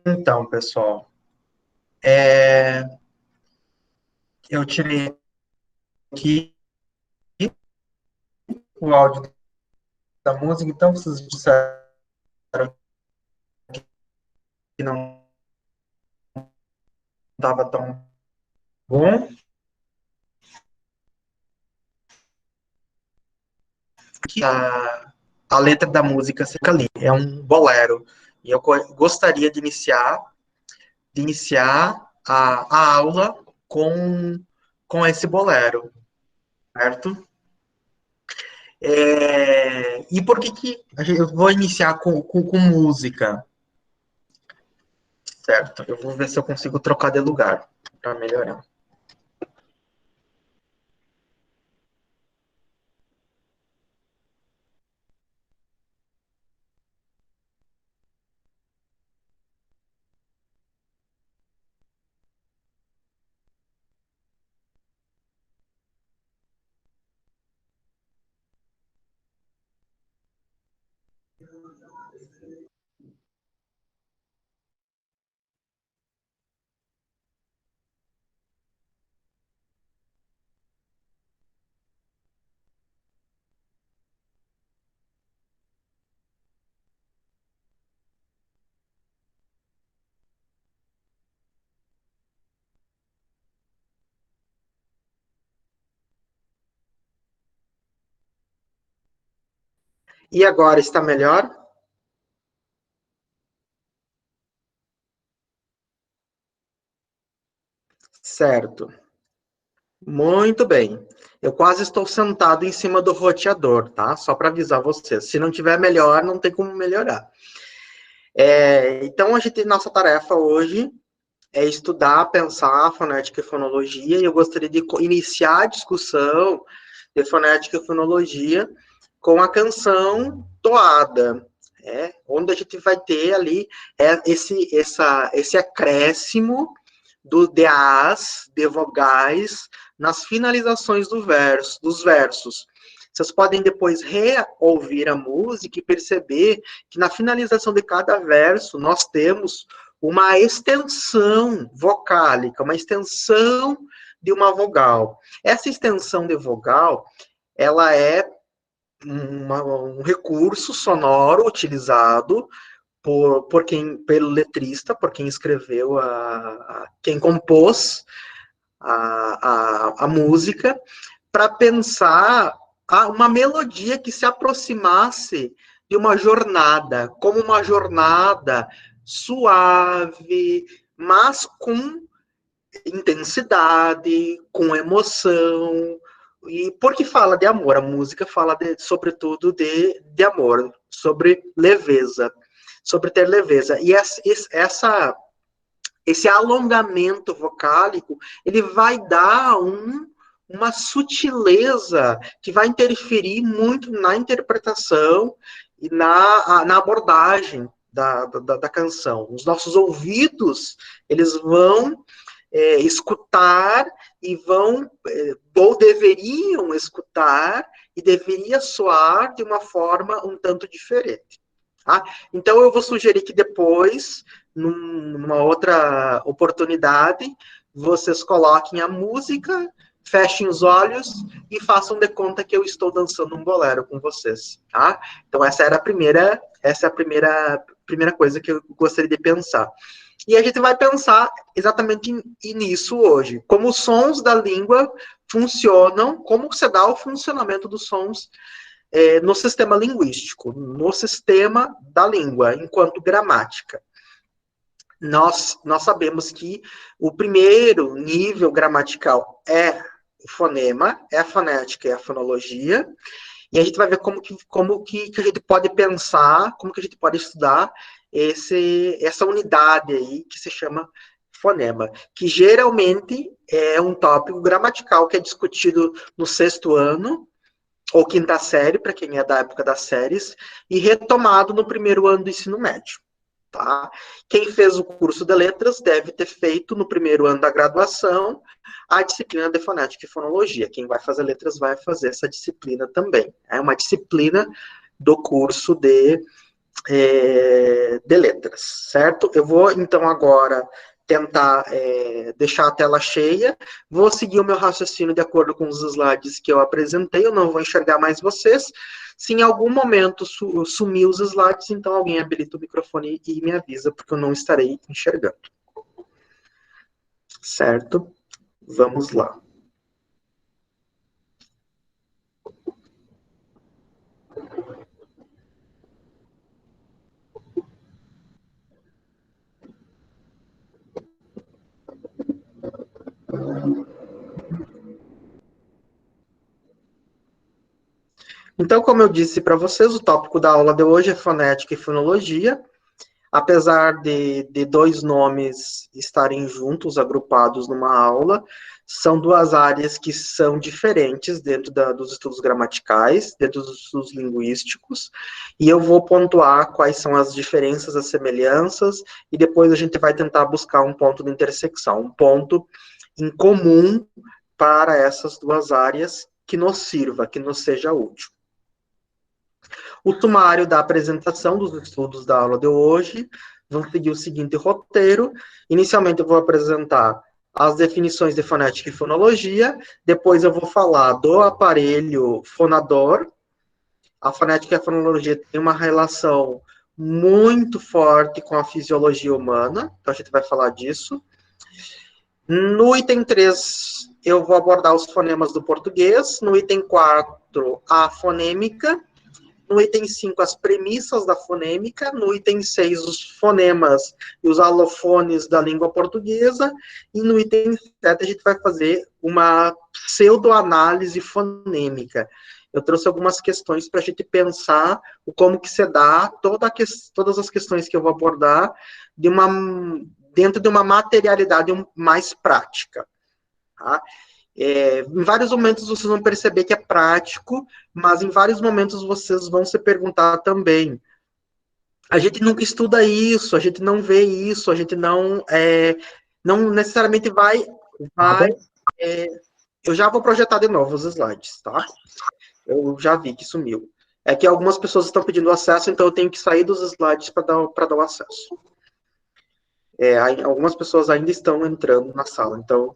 Então, pessoal, eu tirei aqui o áudio da música, então vocês disseram que não estava tão bom, que a letra da música fica ali, é um bolero, e eu gostaria de iniciar a aula com esse bolero, certo? E por que eu vou iniciar com música, certo? Eu vou ver se eu consigo trocar de lugar para melhorar. E agora está melhor? Certo. Muito bem. Eu quase estou sentado em cima do roteador, tá? Só para avisar vocês. Se não tiver melhor, não tem como melhorar. Então, nossa tarefa hoje é estudar, pensar fonética e fonologia, e eu gostaria de iniciar a discussão de fonética e fonologia com a canção Toada, onde a gente vai ter ali esse acréscimo de as, de vogais, nas finalizações dos versos. Vocês podem depois reouvir a música e perceber que na finalização de cada verso nós temos uma extensão vocálica, uma extensão de uma vogal. Essa extensão de vogal, ela é um recurso sonoro utilizado pelo letrista, por quem escreveu, quem compôs a música, para pensar uma melodia que se aproximasse de uma jornada, como uma jornada suave, mas com intensidade, com emoção. E porque fala de amor, a música fala sobretudo de amor, sobre leveza, sobre ter leveza. E esse alongamento vocálico, ele vai dar uma sutileza que vai interferir muito na interpretação e na abordagem da canção. Os nossos ouvidos, eles vão escutar e ou deveriam escutar, e deveria soar de uma forma um tanto diferente. Tá? Então, eu vou sugerir que depois numa outra oportunidade, vocês coloquem a música, fechem os olhos e façam de conta que eu estou dançando um bolero com vocês, tá? Então essa é a primeira coisa que eu gostaria de pensar. E a gente vai pensar exatamente nisso hoje, como os sons da língua funcionam, como se dá o funcionamento dos sons no sistema linguístico, no sistema da língua, enquanto gramática. Nós sabemos que o primeiro nível gramatical é o fonema, é a fonética, é a fonologia, e a gente vai ver como que a gente pode pensar, como que a gente pode estudar essa unidade aí que se chama fonema, que geralmente é um tópico gramatical que é discutido no 6º ano, ou 5ª série, para quem é da época das séries, e retomado no 1º ano do ensino médio. Tá? Quem fez o curso de letras deve ter feito no 1º ano da graduação a disciplina de fonética e fonologia. Quem vai fazer letras vai fazer essa disciplina também. É uma disciplina do curso de letras, certo? Eu vou, então, agora tentar deixar a tela cheia, vou seguir o meu raciocínio de acordo com os slides que eu apresentei, eu não vou enxergar mais vocês. Se em algum momento sumir os slides, então alguém habilita o microfone e me avisa, porque eu não estarei enxergando. Certo? Vamos lá. Então, como eu disse para vocês, o tópico da aula de hoje é fonética e fonologia. Apesar de 2 nomes estarem juntos, agrupados numa aula, são 2 áreas que são diferentes dentro dos estudos gramaticais, dentro dos estudos linguísticos, e eu vou pontuar quais são as diferenças, as semelhanças, e depois a gente vai tentar buscar um ponto de intersecção, um ponto em comum para essas 2 áreas que nos sirva, que nos seja útil. O sumário da apresentação dos estudos da aula de hoje vão seguir o seguinte roteiro. Inicialmente eu vou apresentar as definições de fonética e fonologia, depois eu vou falar do aparelho fonador. A fonética e a fonologia têm uma relação muito forte com a fisiologia humana, então a gente vai falar disso. No item 3, eu vou abordar os fonemas do português. No item 4, a fonêmica. No item 5, as premissas da fonêmica. No item 6, os fonemas e os alofones da língua portuguesa. E no item 7, a gente vai fazer uma pseudoanálise fonêmica. Eu trouxe algumas questões para a gente pensar como que se dá todas as questões que eu vou abordar dentro de uma materialidade mais prática. Tá? Em vários momentos vocês vão perceber que é prático, mas em vários momentos vocês vão se perguntar também. A gente nunca estuda isso, a gente não vê isso, a gente não necessariamente vai eu já vou projetar de novo os slides, tá? Eu já vi que sumiu. É que algumas pessoas estão pedindo acesso, então eu tenho que sair dos slides para dar o acesso. Algumas pessoas ainda estão entrando na sala, então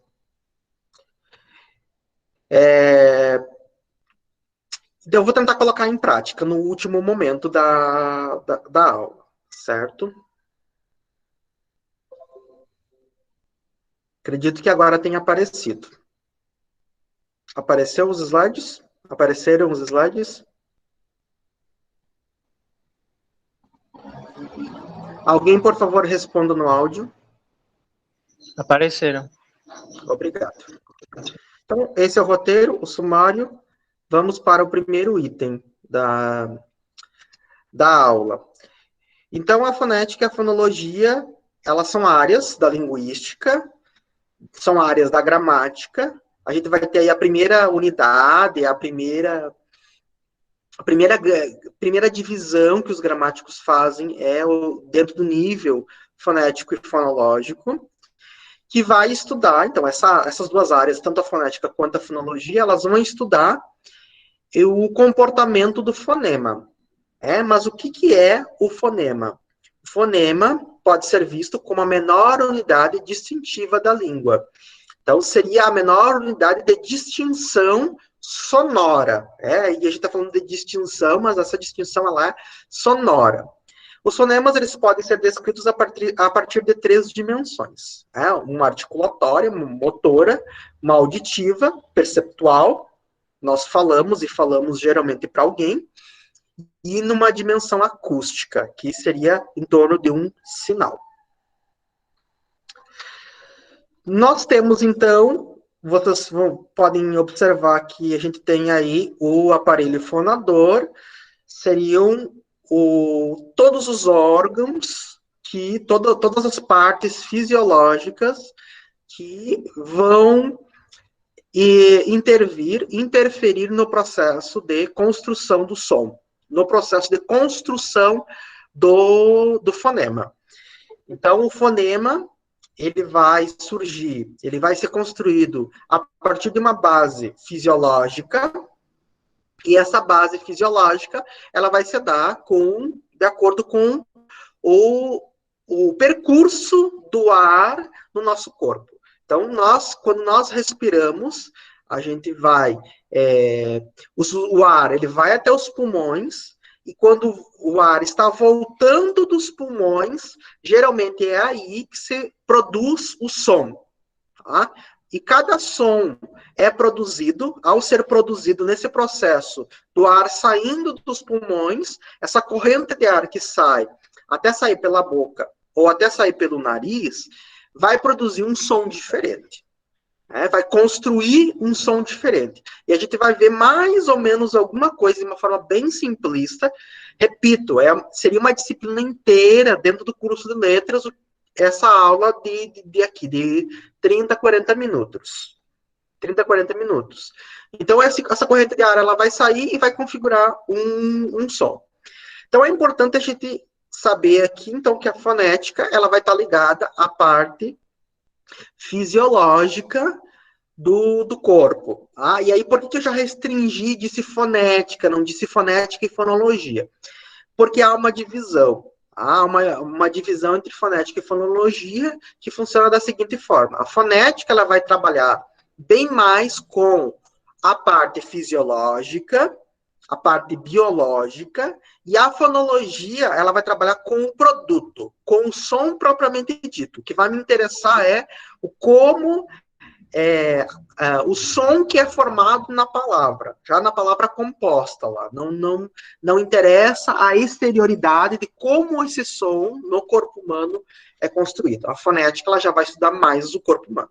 eu vou tentar colocar em prática no último momento da aula, certo? Acredito que agora tenha aparecido. Apareceu os slides? Apareceram os slides? Alguém, por favor, responda no áudio. Apareceram. Obrigado. Então, esse é o roteiro, o sumário. Vamos para o primeiro item da aula. Então, a fonética e a fonologia, elas são áreas da linguística, são áreas da gramática. A gente vai ter aí a primeira unidade, a primeira divisão que os gramáticos fazem dentro do nível fonético e fonológico, que vai estudar, então, essas 2 áreas, tanto a fonética quanto a fonologia, elas vão estudar o comportamento do fonema. Mas o que é o fonema? O fonema pode ser visto como a menor unidade distintiva da língua. Então, seria a menor unidade de distinção sonora. E a gente está falando de distinção, mas essa distinção ela é sonora. Os fonemas eles podem ser descritos a partir de 3 dimensões. Uma articulatória, uma motora, uma auditiva, perceptual, nós falamos e falamos geralmente para alguém, e numa dimensão acústica, que seria em torno de um sinal. Nós temos, então, vocês podem observar que a gente tem aí o aparelho fonador, seriam todos os órgãos, todas as partes fisiológicas que vão interferir no processo de construção do som, no processo de construção do fonema. Então, o fonema, ele vai surgir, ele vai ser construído a partir de uma base fisiológica, e essa base fisiológica, ela vai se dar de acordo com o percurso do ar no nosso corpo. Então, quando nós respiramos, a gente vai, o ar, ele vai até os pulmões, e quando o ar está voltando dos pulmões, geralmente é aí que se produz o som, tá? E cada som é produzido, ao ser produzido nesse processo do ar saindo dos pulmões, essa corrente de ar que sai, até sair pela boca, ou até sair pelo nariz, vai produzir um som diferente. Vai construir um som diferente. E a gente vai ver mais ou menos alguma coisa de uma forma bem simplista. Repito, seria uma disciplina inteira dentro do curso de letras, essa aula de 30, 40 minutos. 30, 40 minutos. Então, essa corrente de ar ela vai sair e vai configurar um som. Então, é importante a gente saber aqui, então, que a fonética ela vai estar ligada à parte fisiológica do corpo. E aí, por que eu já restringi, disse fonética, não disse fonética e fonologia? Porque há uma divisão. Há uma divisão entre fonética e fonologia que funciona da seguinte forma. A fonética ela vai trabalhar bem mais com a parte fisiológica, a parte biológica, e a fonologia ela vai trabalhar com o produto, com o som propriamente dito. O que vai me interessar é o som que é formado na palavra, já na palavra composta lá. Não interessa a exterioridade de como esse som no corpo humano é construído. A fonética ela já vai estudar mais o corpo humano.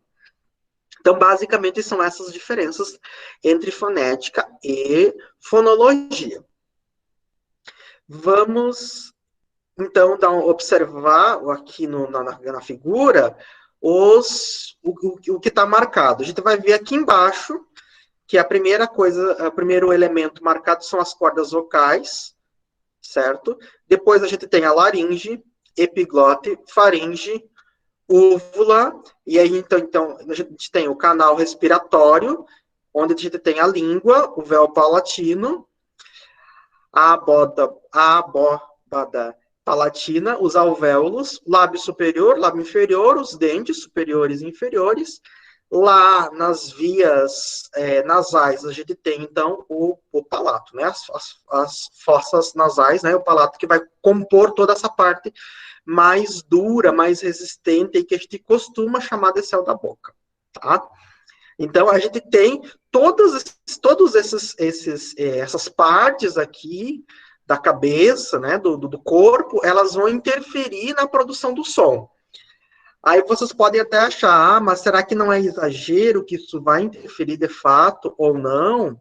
Então, basicamente, são essas diferenças entre fonética e fonologia. Vamos, então, observar aqui na figura o que está marcado. A gente vai ver aqui embaixo que a primeira coisa, o primeiro elemento marcado são as cordas vocais, certo? Depois a gente tem a laringe, epiglote, faringe, úvula, e aí então a gente tem o canal respiratório, onde a gente tem a língua, o véu palatino, a abóbada palatina, os alvéolos, lábio superior, lábio inferior, os dentes superiores e inferiores. Lá nas vias nasais, a gente tem, então, o palato, né? As fossas nasais, né? O palato que vai compor toda essa parte mais dura, mais resistente, e que a gente costuma chamar de céu da boca, tá? Então, a gente tem todas essas partes aqui da cabeça, né, do corpo, elas vão interferir na produção do som. Aí vocês podem até achar, mas será que não é exagero que isso vai interferir de fato ou não?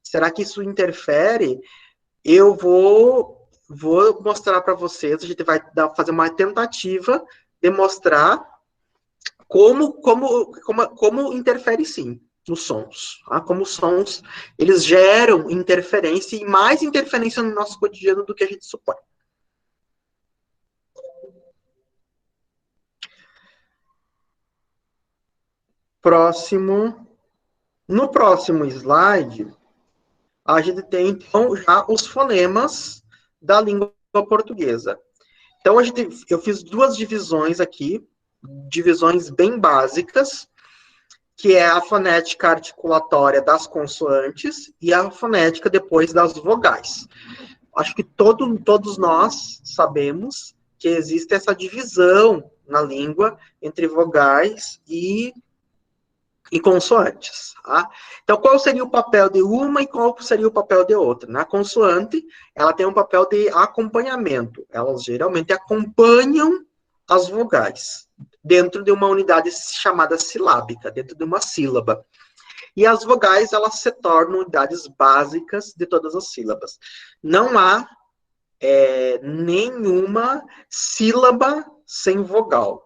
Será que isso interfere? Eu vou mostrar para vocês, a gente vai fazer uma tentativa de mostrar como interfere sim nos sons, tá? Como os sons, eles geram interferência e mais interferência no nosso cotidiano do que a gente supõe. No próximo slide, a gente tem, então, já os fonemas da língua portuguesa. Então, eu fiz duas divisões aqui, divisões bem básicas, que é a fonética articulatória das consoantes e a fonética depois das vogais. Acho que todos nós sabemos que existe essa divisão na língua entre vogais e consoantes. Tá? Então, qual seria o papel de uma e qual seria o papel de outra? Na consoante, ela tem um papel de acompanhamento. Elas geralmente acompanham as vogais dentro de uma unidade chamada silábica, dentro de uma sílaba. E as vogais, elas se tornam unidades básicas de todas as sílabas. Não há nenhuma sílaba sem vogal.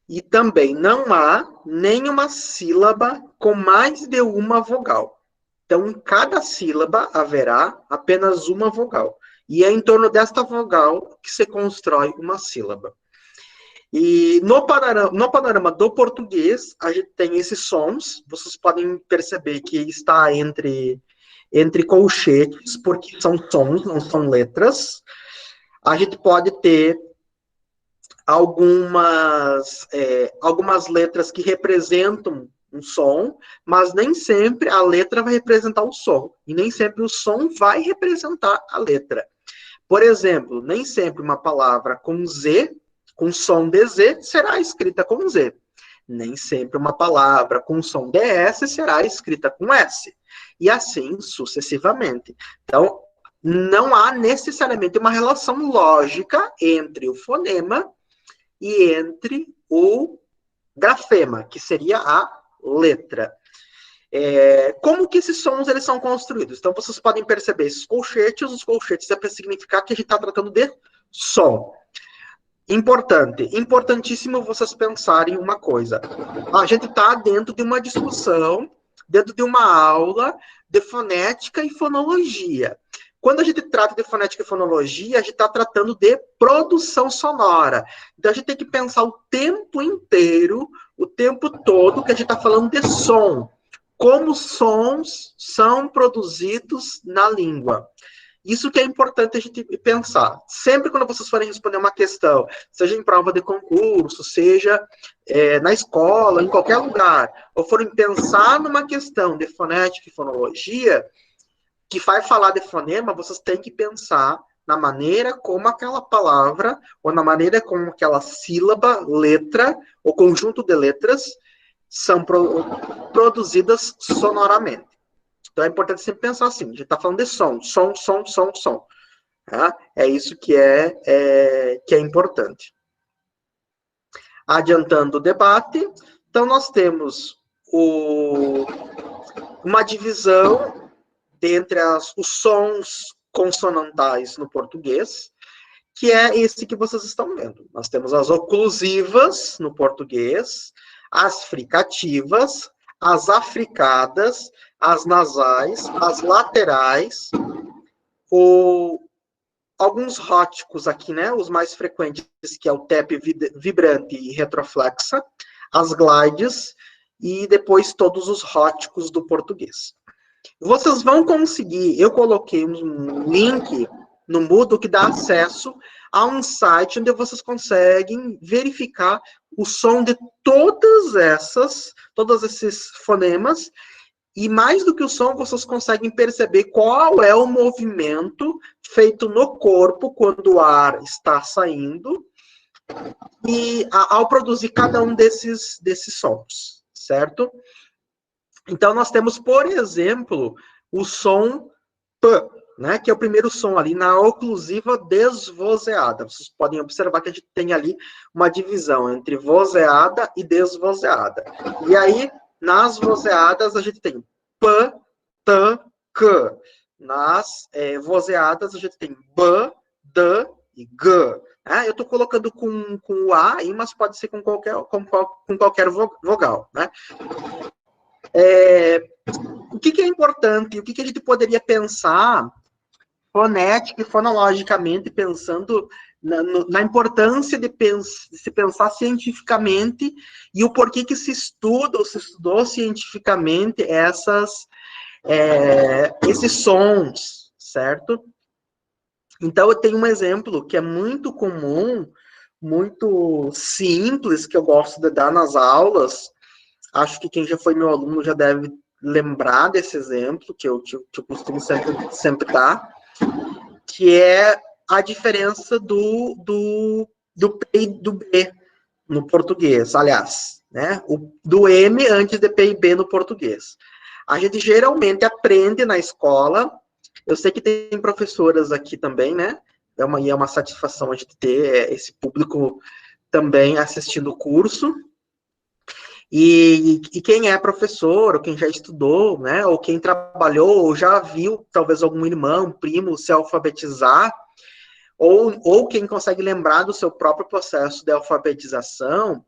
E também não há nenhuma sílaba com mais de uma vogal. Então, em cada sílaba haverá apenas uma vogal. E é em torno desta vogal que se constrói uma sílaba. E no panorama do português, a gente tem esses sons. Vocês podem perceber que está entre colchetes, porque são sons, não são letras. A gente pode ter algumas letras que representam um som, mas nem sempre a letra vai representar o som, e nem sempre o som vai representar a letra. Por exemplo, nem sempre uma palavra com Z, com som de Z, será escrita com Z. Nem sempre uma palavra com som de S será escrita com S. E assim sucessivamente. Então, não há necessariamente uma relação lógica entre o fonema e entre o grafema, que seria a letra. Como que esses sons eles são construídos? Então, vocês podem perceber esses colchetes. Os colchetes é para significar que a gente está tratando de som. Importantíssimo vocês pensarem uma coisa. A gente está dentro de uma discussão, dentro de uma aula de fonética e fonologia. Quando a gente trata de fonética e fonologia, a gente está tratando de produção sonora. Então, a gente tem que pensar o tempo inteiro, o tempo todo, que a gente está falando de som. Como sons são produzidos na língua. Isso que é importante a gente pensar. Sempre quando vocês forem responder uma questão, seja em prova de concurso, seja na escola, em qualquer lugar, ou forem pensar numa questão de fonética e fonologia, que vai falar de fonema, vocês têm que pensar na maneira como aquela palavra, ou na maneira como aquela sílaba, letra, ou conjunto de letras, são produzidas sonoramente. Então é importante sempre pensar assim, a gente está falando de som, som. Tá? É isso que é importante. Adiantando o debate, então nós temos uma divisão entre os sons consonantais no português, que é esse que vocês estão vendo. Nós temos as oclusivas no português, as fricativas, as africadas, as nasais, as laterais, alguns róticos aqui, né? Os mais frequentes, que é o TEP vibrante e retroflexa, as glides, e depois todos os róticos do português. Vocês vão conseguir, eu coloquei um link no Moodle que dá acesso a um site onde vocês conseguem verificar o som de todos esses fonemas, e mais do que o som, vocês conseguem perceber qual é o movimento feito no corpo quando o ar está saindo, e ao produzir cada um desses sons, certo? Então, nós temos, por exemplo, o som P, né, que é o primeiro som ali na oclusiva desvozeada. Vocês podem observar que a gente tem ali uma divisão entre vozeada e desvozeada. E aí, nas vozeadas, a gente tem P, T, K. Nas vozeadas, a gente tem B, D e G. Eu estou colocando com o A, mas pode ser com qualquer vogal, né? O que é importante, o que a gente poderia pensar fonética e fonologicamente, pensando na importância de se pensar cientificamente e o porquê que se estuda ou se estudou cientificamente esses sons, certo? Então, eu tenho um exemplo que é muito comum, muito simples, que eu gosto de dar nas aulas. Acho que quem já foi meu aluno já deve lembrar desse exemplo, que eu costumo sempre dar, que é a diferença do P e do B no português, aliás, né? Do M antes de P e B no português. A gente geralmente aprende na escola. Eu sei que tem professoras aqui também, né? É uma satisfação a gente ter esse público também assistindo o curso. E quem é professor, ou quem já estudou, né? Ou quem trabalhou, ou já viu talvez algum irmão, primo se alfabetizar, ou quem consegue lembrar do seu próprio processo de alfabetização,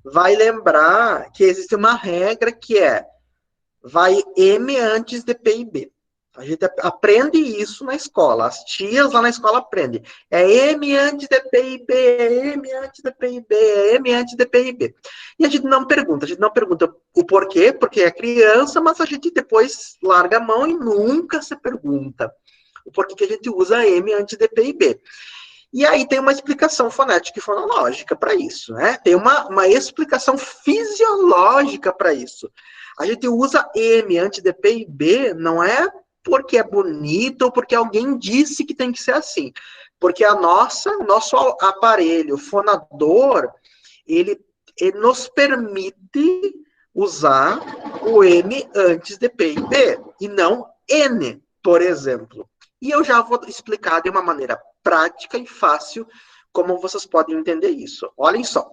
vai lembrar que existe uma regra que é vai M antes de P e B. A gente aprende isso na escola. As tias lá na escola aprendem. É M antes de P e B, é M antes de P e B, é M antes de P e B. E a gente não pergunta o porquê, porque é criança, mas a gente depois larga a mão e nunca se pergunta o porquê que a gente usa M antes de P e B. E aí tem uma explicação fonética e fonológica para isso, né? Tem uma explicação fisiológica para isso. A gente usa M antes de P e B, não é porque é bonito ou porque alguém disse que tem que ser assim. Porque o nosso aparelho fonador, ele nos permite usar o M antes de P e B, e não N, por exemplo. E eu já vou explicar de uma maneira prática e fácil como vocês podem entender isso. Olhem só.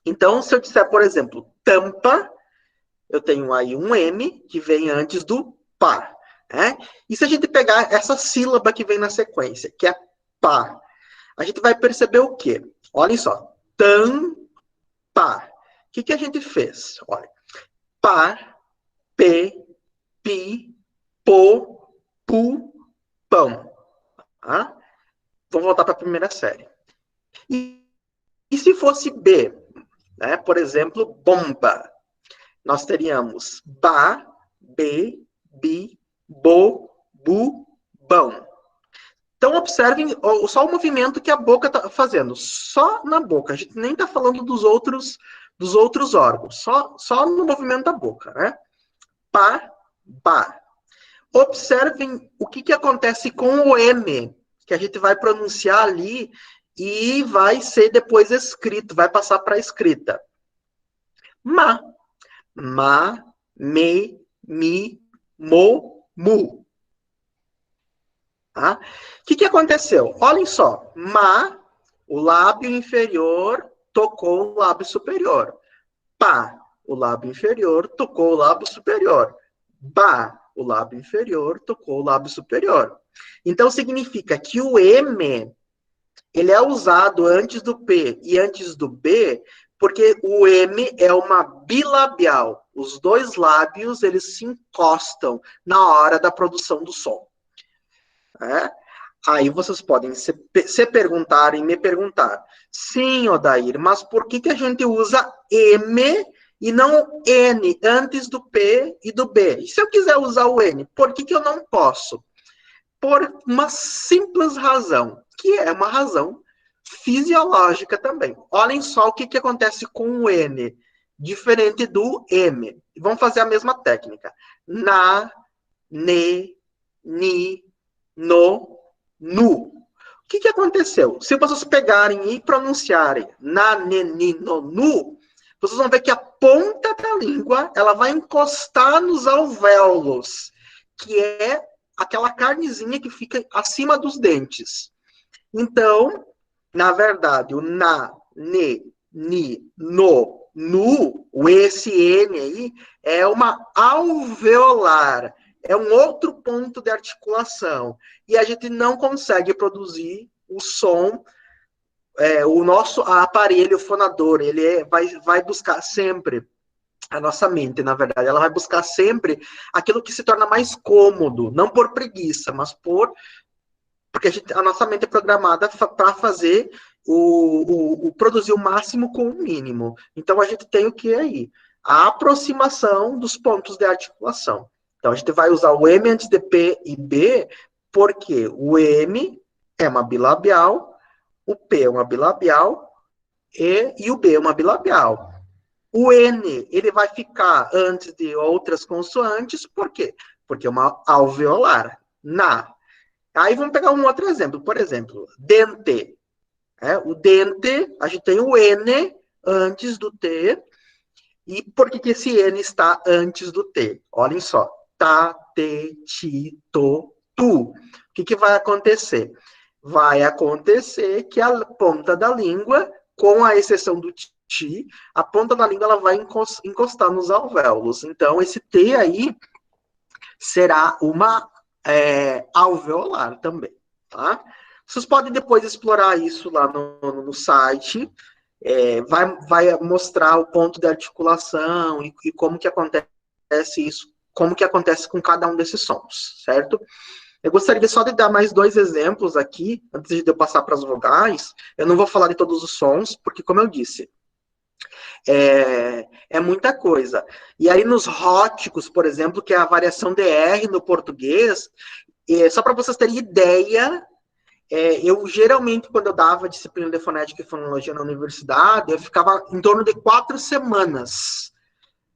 Então, se eu disser, por exemplo, tampa, eu tenho aí um M que vem antes do pá. Né? E se a gente pegar essa sílaba que vem na sequência, que é pá, a gente vai perceber o quê? Olhem só. Tampa. O que a gente fez? Olha. Pá, P, pi, po, pu, pão. Tá? Vou voltar para a primeira série. E se fosse B, né? Por exemplo, bomba, nós teríamos ba, be, bi, bo, bu, bão. Então, observem só o movimento que a boca está fazendo. Só na boca. A gente nem está falando dos outros órgãos. Só no movimento da boca, né? Pá, ba. Observem o que acontece com o M, que a gente vai pronunciar ali e vai ser depois escrito, vai passar para a escrita. Ma, ma, me, mi, mo, mu. Tá? O que aconteceu? Olhem só. Ma, o lábio inferior tocou o lábio superior. Pá, o lábio inferior tocou o lábio superior. Ba, o lábio inferior tocou o lábio superior. Então, significa que o M, ele é usado antes do P e antes do B, porque o M é uma bilabial. Os dois lábios, eles se encostam na hora da produção do som. É? Aí vocês podem se perguntarem, me perguntar, sim, Odair, mas por que a gente usa M e não N antes do P e do B? E se eu quiser usar o N, por que eu não posso? Por uma simples razão, que é uma razão fisiológica também. Olhem só o que acontece com o N, diferente do M. Vamos fazer a mesma técnica. Na, ne, ni, no, nu. O que aconteceu? Se vocês pegarem e pronunciarem na, ne, ni, no, nu, vocês vão ver que a ponta da língua ela vai encostar nos alvéolos, que é aquela carnezinha que fica acima dos dentes. Então, na verdade, o na, ne, ni, no, nu, o esse N aí, é uma alveolar. É um outro ponto de articulação. E a gente não consegue produzir o som, o nosso aparelho fonador, ele vai buscar sempre, a nossa mente, na verdade, ela vai buscar sempre aquilo que se torna mais cômodo, não por preguiça, mas porque a nossa mente é programada para fazer produzir o máximo com o mínimo. Então a gente tem o que aí? A aproximação dos pontos de articulação. Então a gente vai usar o M antes de P e B, porque o M é uma bilabial, o P é uma bilabial, e o B é uma bilabial. O N, ele vai ficar antes de outras consoantes, por quê? Porque é uma alveolar. Na. Aí vamos pegar um outro exemplo. Por exemplo, dente. O dente, a gente tem o N antes do T. E por que esse N está antes do T? Olhem só. Ta, te, ti, to, tu. O que vai acontecer? Vai acontecer que a ponta da língua, com a exceção do ti, a ponta da língua ela vai encostar nos alvéolos. Então, esse T aí será uma alveolar também, tá? Vocês podem depois explorar isso lá no site. Vai mostrar o ponto de articulação e como que acontece isso, como que acontece com cada um desses sons, certo? Eu gostaria só de dar mais 2 exemplos aqui, antes de eu passar para as vogais. Eu não vou falar de todos os sons, porque, como eu disse, é muita coisa. E aí, nos róticos, por exemplo, que é a variação de R no português, só para vocês terem ideia, eu geralmente, quando eu dava disciplina de fonética e fonologia na universidade, eu ficava em torno de 4 semanas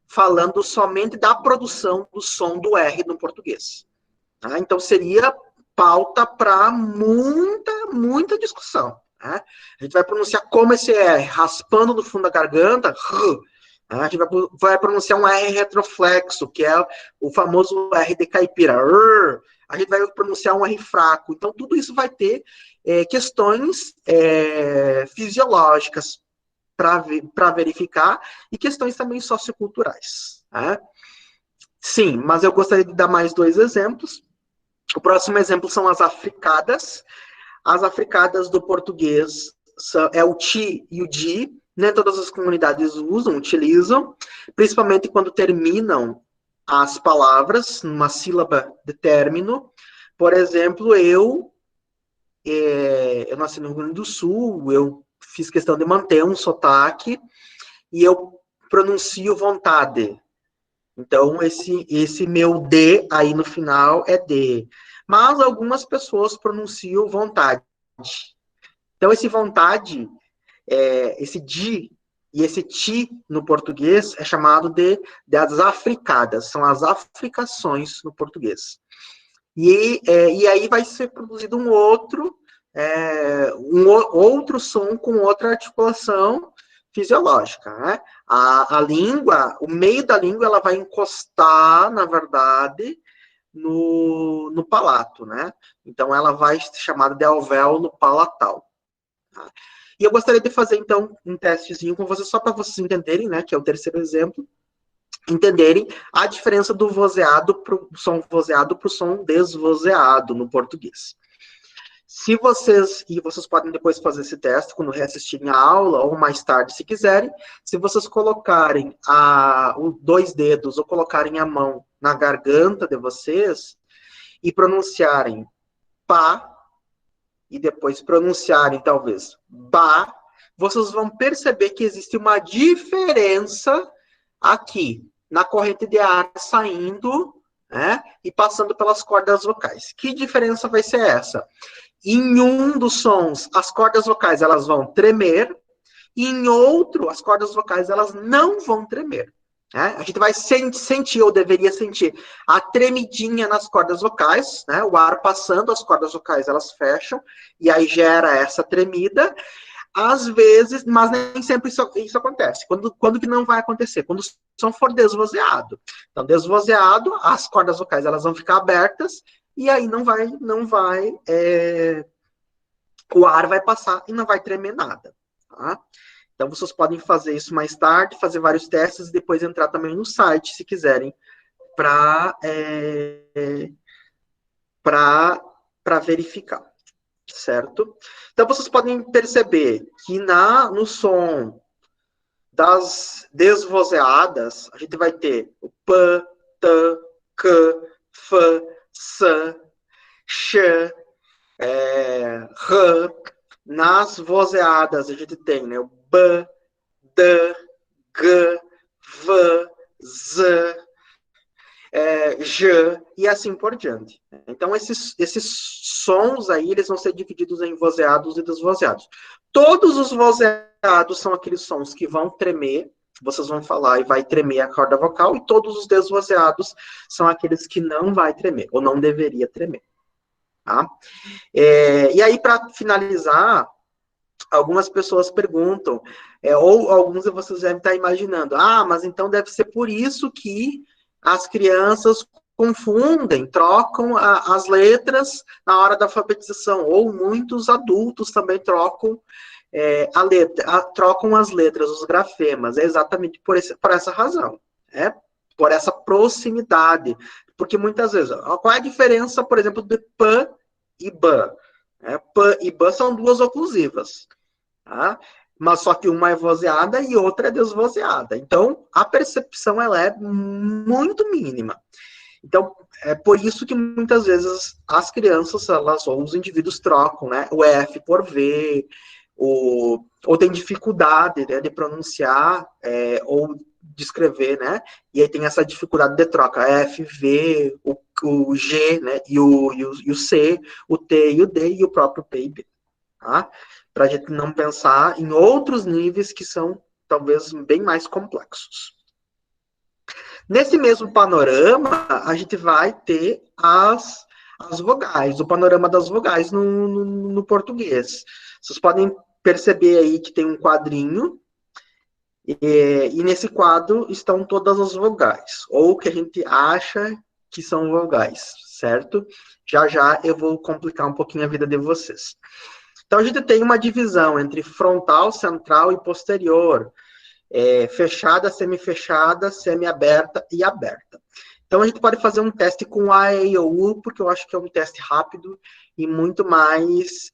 falando somente da produção do som do R no português. Tá? Então, seria pauta para muita discussão. Né? A gente vai pronunciar como esse R, raspando no fundo da garganta, a gente vai pronunciar um R retroflexo, que é o famoso R de caipira. A gente vai pronunciar um R fraco. Então, tudo isso vai ter questões fisiológicas para verificar e questões também socioculturais. Né? Sim, mas eu gostaria de dar mais 2 exemplos. O próximo exemplo são as africadas. As africadas do português é o ti e o di. Nem todas as comunidades utilizam, principalmente quando terminam as palavras numa sílaba de término. Por exemplo, eu nasci no Rio Grande do Sul, eu fiz questão de manter um sotaque e eu pronuncio vontade. Então, esse meu D aí no final é D. Mas algumas pessoas pronunciam vontade. Então, esse vontade, esse di e esse ti no português é chamado das africadas. São as africações no português. E aí vai ser produzido um outro som com outra articulação fisiológica, né? A língua, o meio da língua, ela vai encostar, na verdade, no palato, né? Então, ela vai ser chamada de alvéolo palatal. Tá? E eu gostaria de fazer, então, um testezinho com vocês, só para vocês entenderem, né? Que é o terceiro exemplo. Entenderem a diferença do vozeado para o som vozeado para o som desvozeado no português. Se vocês podem depois fazer esse teste quando reassistirem a aula, ou mais tarde, se quiserem, se vocês colocarem 2 dedos ou colocarem a mão na garganta de vocês e pronunciarem pá, e depois pronunciarem, talvez, ba, vocês vão perceber que existe uma diferença aqui, na corrente de ar saindo, né, e passando pelas cordas vocais. Que diferença vai ser essa? Em um dos sons, as cordas vocais elas vão tremer, e em outro, as cordas vocais elas não vão tremer. Né? A gente vai sentir, ou deveria sentir, a tremidinha nas cordas vocais, né? O ar passando, as cordas vocais elas fecham, e aí gera essa tremida. Às vezes, mas nem sempre isso acontece. Quando que não vai acontecer? Quando o som for desvozeado. Então, desvozeado, as cordas vocais elas vão ficar abertas, e aí o ar vai passar e não vai tremer nada. Tá? Então, vocês podem fazer isso mais tarde, fazer vários testes e depois entrar também no site, se quiserem, para verificar. Certo? Então, vocês podem perceber que no som das desvozeadas, a gente vai ter o p, t, k, f, s, sh, r. Nas vozeadas, a gente tem, né, o b, d, g, v, z. j, e assim por diante. Então, esses sons aí, eles vão ser divididos em vozeados e desvozeados. Todos os vozeados são aqueles sons que vão tremer, vocês vão falar e vai tremer a corda vocal, e todos os desvozeados são aqueles que não vai tremer, ou não deveria tremer. Tá? E aí, para finalizar, algumas pessoas perguntam, ou alguns de vocês devem estar imaginando, mas então deve ser por isso que as crianças confundem, trocam as letras na hora da alfabetização, ou muitos adultos também trocam trocam as letras, os grafemas, exatamente por essa razão, por essa proximidade, porque muitas vezes, qual é a diferença, por exemplo, de p e b? P e b são duas oclusivas, tá? Mas só que uma é vozeada e outra é desvozeada. Então, a percepção ela é muito mínima. Então, é por isso que muitas vezes as crianças, ou os indivíduos trocam, né? O F por V, ou tem dificuldade, né, de pronunciar, ou de escrever, né? E aí tem essa dificuldade de troca, F, V, o G, né? E o C, o T e o D, e o próprio P e B, tá? Para a gente não pensar em outros níveis que são, talvez, bem mais complexos. Nesse mesmo panorama, a gente vai ter as vogais, o panorama das vogais no português. Vocês podem perceber aí que tem um quadrinho, e nesse quadro estão todas as vogais, ou que a gente acha que são vogais, certo? Já já eu vou complicar um pouquinho a vida de vocês. Então, a gente tem uma divisão entre frontal, central e posterior, fechada, semifechada, semiaberta e aberta. Então, a gente pode fazer um teste com A, E, U, porque eu acho que é um teste rápido e muito mais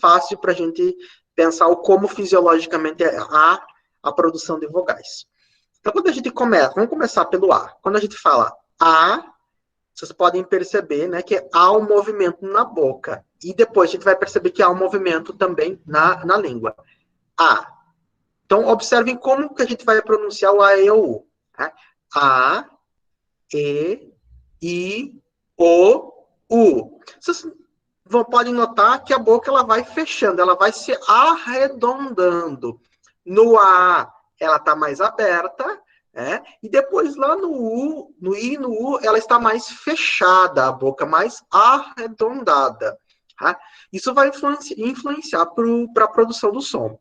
fácil para a gente pensar o como fisiologicamente é a produção de vogais. Então, quando a gente começa, vamos começar pelo A. Quando a gente fala A, vocês podem perceber, né, que há um movimento na boca. E depois a gente vai perceber que há um movimento também na língua. A. Então, observem como que a gente vai pronunciar o A, E, ou U. Né? A, E, I, O, U. Vocês podem notar que a boca ela vai fechando, ela vai se arredondando. No A, ela está mais aberta, e depois lá no U, no I e no U, ela está mais fechada, a boca mais arredondada. Tá? Isso vai influenciar para a produção do som.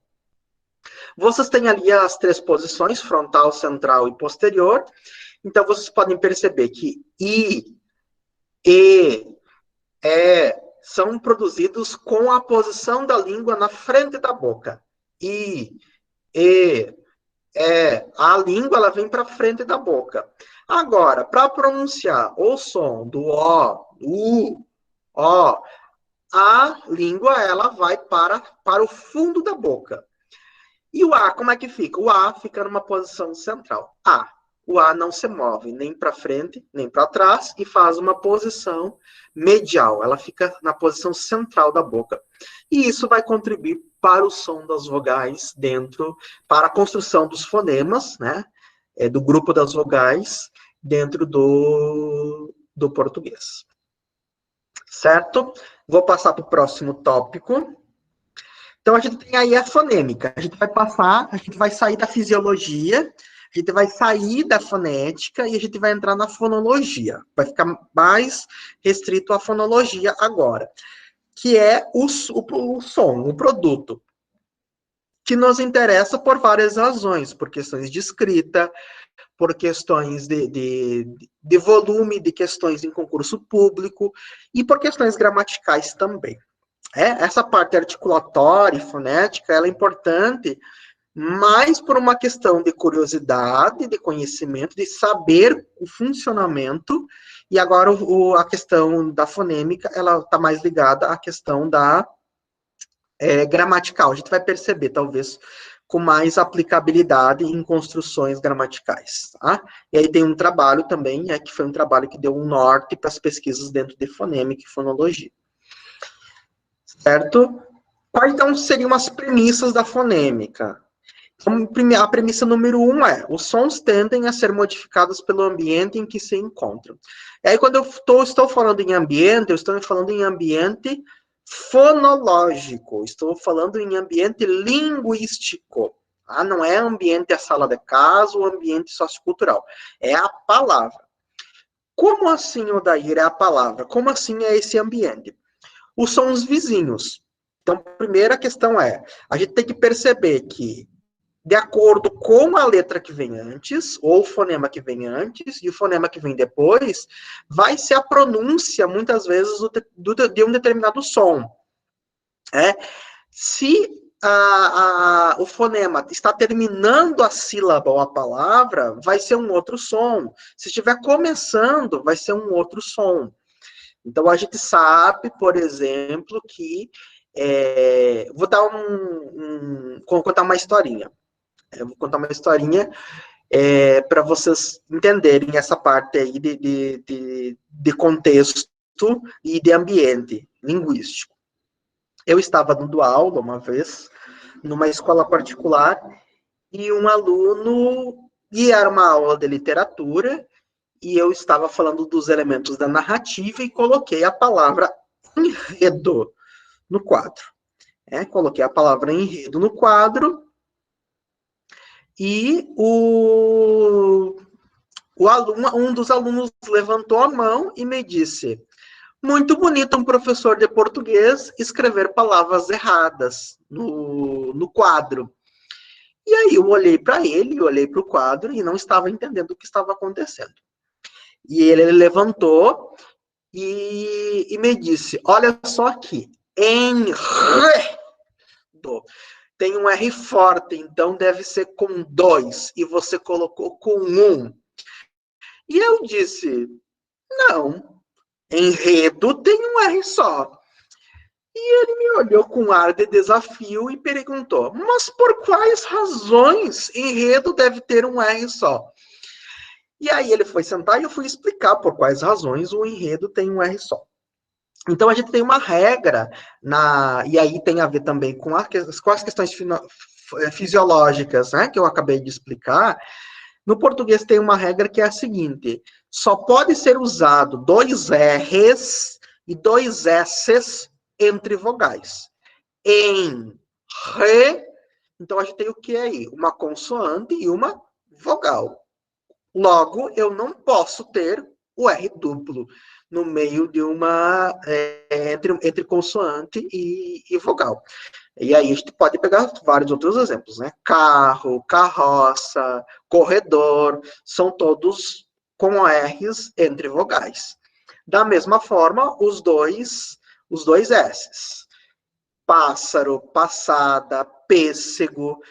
Vocês têm ali as três posições, frontal, central e posterior. Então, vocês podem perceber que I, E, são produzidos com a posição da língua na frente da boca. I, E, a língua ela vem para frente da boca. Agora, para pronunciar o som do O, U, O, a língua ela vai para o fundo da boca. E o A, como é que fica? O A fica numa posição central. A. O A não se move nem para frente, nem para trás, e faz uma posição medial. Ela fica na posição central da boca. E isso vai contribuir para o som das vogais para a construção dos fonemas, né? Do grupo das vogais dentro do português. Certo? Vou passar para o próximo tópico. Então, a gente tem aí a fonêmica. A gente vai sair da fisiologia, a gente vai sair da fonética e a gente vai entrar na fonologia. Vai ficar mais restrito à fonologia agora, que é o som, o produto, que nos interessa por várias razões, por questões de escrita, por questões de volume, de questões em concurso público e por questões gramaticais também. Essa parte articulatória e fonética, ela é importante mais por uma questão de curiosidade, de conhecimento, de saber o funcionamento, e agora a questão da fonêmica, ela está mais ligada à questão da gramatical. A gente vai perceber, talvez, com mais aplicabilidade em construções gramaticais. Tá? E aí tem um trabalho também, que foi um trabalho que deu um norte para as pesquisas dentro de fonêmica e fonologia. Certo? Quais então seriam as premissas da fonêmica? Então, a premissa número 1 é: os sons tendem a ser modificados pelo ambiente em que se encontram. E aí, quando eu estou falando em ambiente, eu estou falando em ambiente fonológico, estou falando em ambiente linguístico. Ah, não é ambiente a sala de casa ou ambiente sociocultural. É a palavra. Como assim, Odair, é a palavra? Como assim é esse ambiente? Os sons vizinhos. Então, a primeira questão é: a gente tem que perceber que, de acordo com a letra que vem antes, ou o fonema que vem antes, e o fonema que vem depois, vai ser a pronúncia, muitas vezes, de um determinado som. Se o fonema está terminando a sílaba ou a palavra, vai ser um outro som. Se estiver começando, vai ser um outro som. Então, a gente sabe, por exemplo, que... vou contar uma historinha. Eu vou contar uma historinha para vocês entenderem essa parte aí de contexto e de ambiente linguístico. Eu estava dando aula uma vez, numa escola particular, e um aluno, e era uma aula de literatura, e eu estava falando dos elementos da narrativa e coloquei a palavra enredo no quadro. Coloquei a palavra enredo no quadro, e um dos alunos levantou a mão e me disse: muito bonito um professor de português escrever palavras erradas no quadro. E aí eu olhei para ele, olhei para o quadro e não estava entendendo o que estava acontecendo. E ele levantou e me disse: olha só aqui, enredo. Tem um R forte, então deve ser com 2, e você colocou com 1. E eu disse: não, enredo tem um R só. E ele me olhou com ar de desafio e perguntou: mas por quais razões enredo deve ter um R só? E aí ele foi sentar e eu fui explicar por quais razões o enredo tem um R só. Então a gente tem uma regra, e aí tem a ver também com as questões fisiológicas, né, que eu acabei de explicar. No português tem uma regra que é a seguinte: só pode ser usado 2 R's e 2 S's entre vogais. Em, re, então a gente tem o que aí? Uma consoante e uma vogal. Logo, eu não posso ter o R duplo no meio de entre consoante e vogal. E aí a gente pode pegar vários outros exemplos, né? Carro, carroça, corredor, são todos com R's entre vogais. Da mesma forma, os dois S's. Pássaro, passada, pêssego,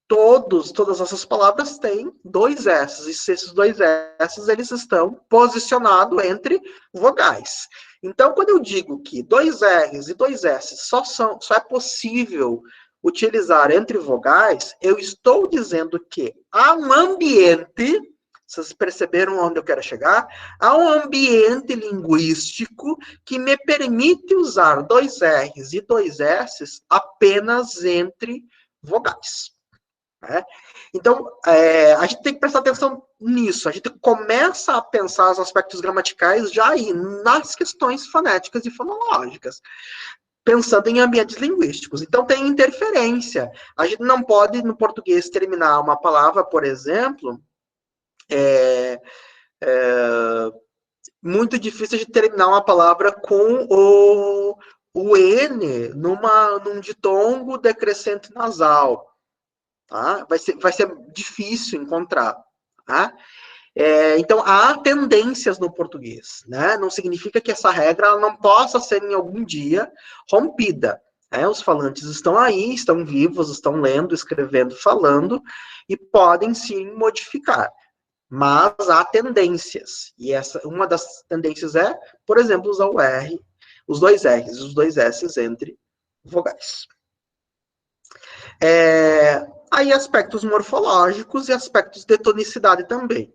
todas essas palavras têm 2 S, e se esses 2 S, eles estão posicionados entre vogais. Então, quando eu digo que 2 R's e 2 S só é possível utilizar entre vogais, eu estou dizendo que há um ambiente, vocês perceberam onde eu quero chegar? Há um ambiente linguístico que me permite usar 2 R's e 2 S's apenas entre vogais. Então, a gente tem que prestar atenção nisso. A gente começa a pensar os aspectos gramaticais já aí, nas questões fonéticas e fonológicas, pensando em ambientes linguísticos. Então, tem interferência. A gente não pode, no português, terminar uma palavra, por exemplo, muito difícil de terminar uma palavra com o N num ditongo decrescente nasal. Tá? Vai ser difícil encontrar. Tá? Então, há tendências no português. Né? Não significa que essa regra não possa ser, em algum dia, rompida. Os falantes estão aí, estão vivos, estão lendo, escrevendo, falando, e podem, sim, modificar. Mas há tendências. E uma das tendências é, por exemplo, usar o R, os 2 R's, os 2 S's entre vogais. Aí aspectos morfológicos e aspectos de tonicidade também.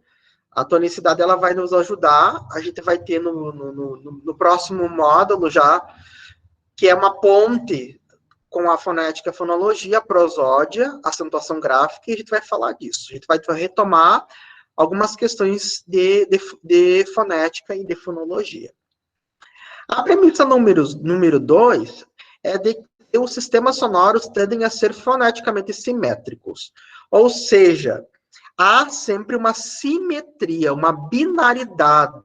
A tonicidade ela vai nos ajudar, a gente vai ter no próximo módulo já, que é uma ponte com a fonética e a fonologia, a prosódia, a acentuação gráfica, e a gente vai falar disso. A gente vai retomar algumas questões de fonética e de fonologia. A premissa número 2 é de que os sistemas sonoros tendem a ser foneticamente simétricos. Ou seja, há sempre uma simetria, uma binaridade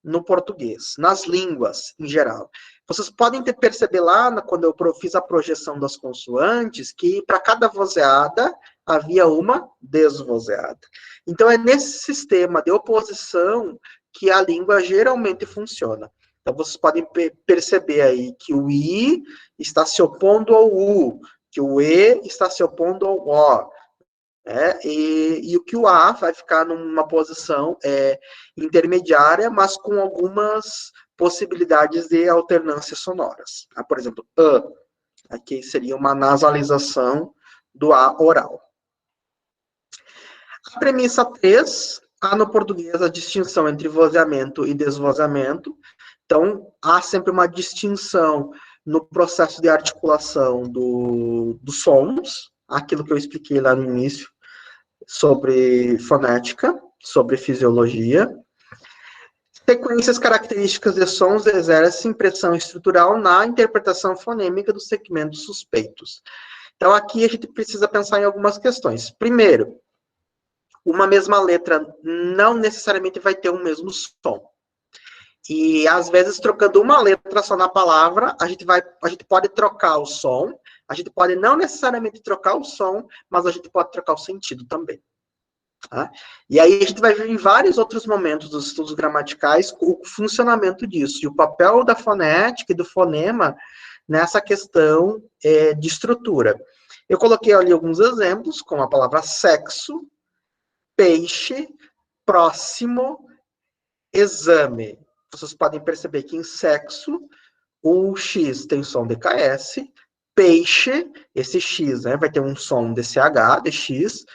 no português, nas línguas em geral. Vocês podem perceber lá, quando eu fiz a projeção das consoantes, que para cada vozeada havia uma desvozeada. Então, é nesse sistema de oposição que a língua geralmente funciona. Então, vocês podem perceber aí que o I está se opondo ao U, que o E está se opondo ao O, e o que o A vai ficar numa posição intermediária, mas com algumas possibilidades de alternâncias sonoras. Por exemplo, aqui seria uma nasalização do A oral. A premissa 3, há no português a distinção entre vozeamento e desvozeamento. Então, há sempre uma distinção no processo de articulação dos sons, aquilo que eu expliquei lá no início, sobre fonética, sobre fisiologia. Sequências características de sons exercem pressão estrutural na interpretação fonêmica dos segmentos suspeitos. Então, aqui a gente precisa pensar em algumas questões. Primeiro, uma mesma letra não necessariamente vai ter o mesmo som. E, às vezes, trocando uma letra só na palavra, a gente pode trocar o som, a gente pode não necessariamente trocar o som, mas a gente pode trocar o sentido também. Tá? E aí a gente vai ver em vários outros momentos dos estudos gramaticais o funcionamento disso, e o papel da fonética e do fonema nessa questão de estrutura. Eu coloquei ali alguns exemplos, como a palavra sexo, peixe, próximo, exame. Vocês podem perceber que em sexo, o X tem som DKS, peixe, esse X, vai ter um som DCH, DX,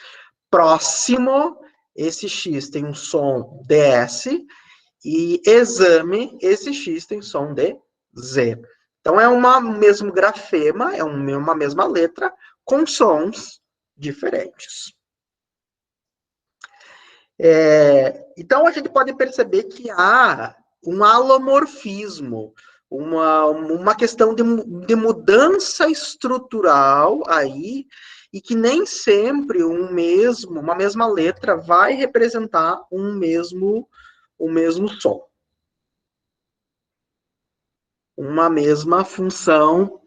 próximo, esse X tem um som DS, e exame, esse X tem som de Z. Então, é um mesmo grafema, é uma mesma letra, com sons diferentes. Então, a gente pode perceber que há um alomorfismo, uma questão de mudança estrutural aí, e que nem sempre uma mesma letra vai representar o mesmo som. Uma mesma função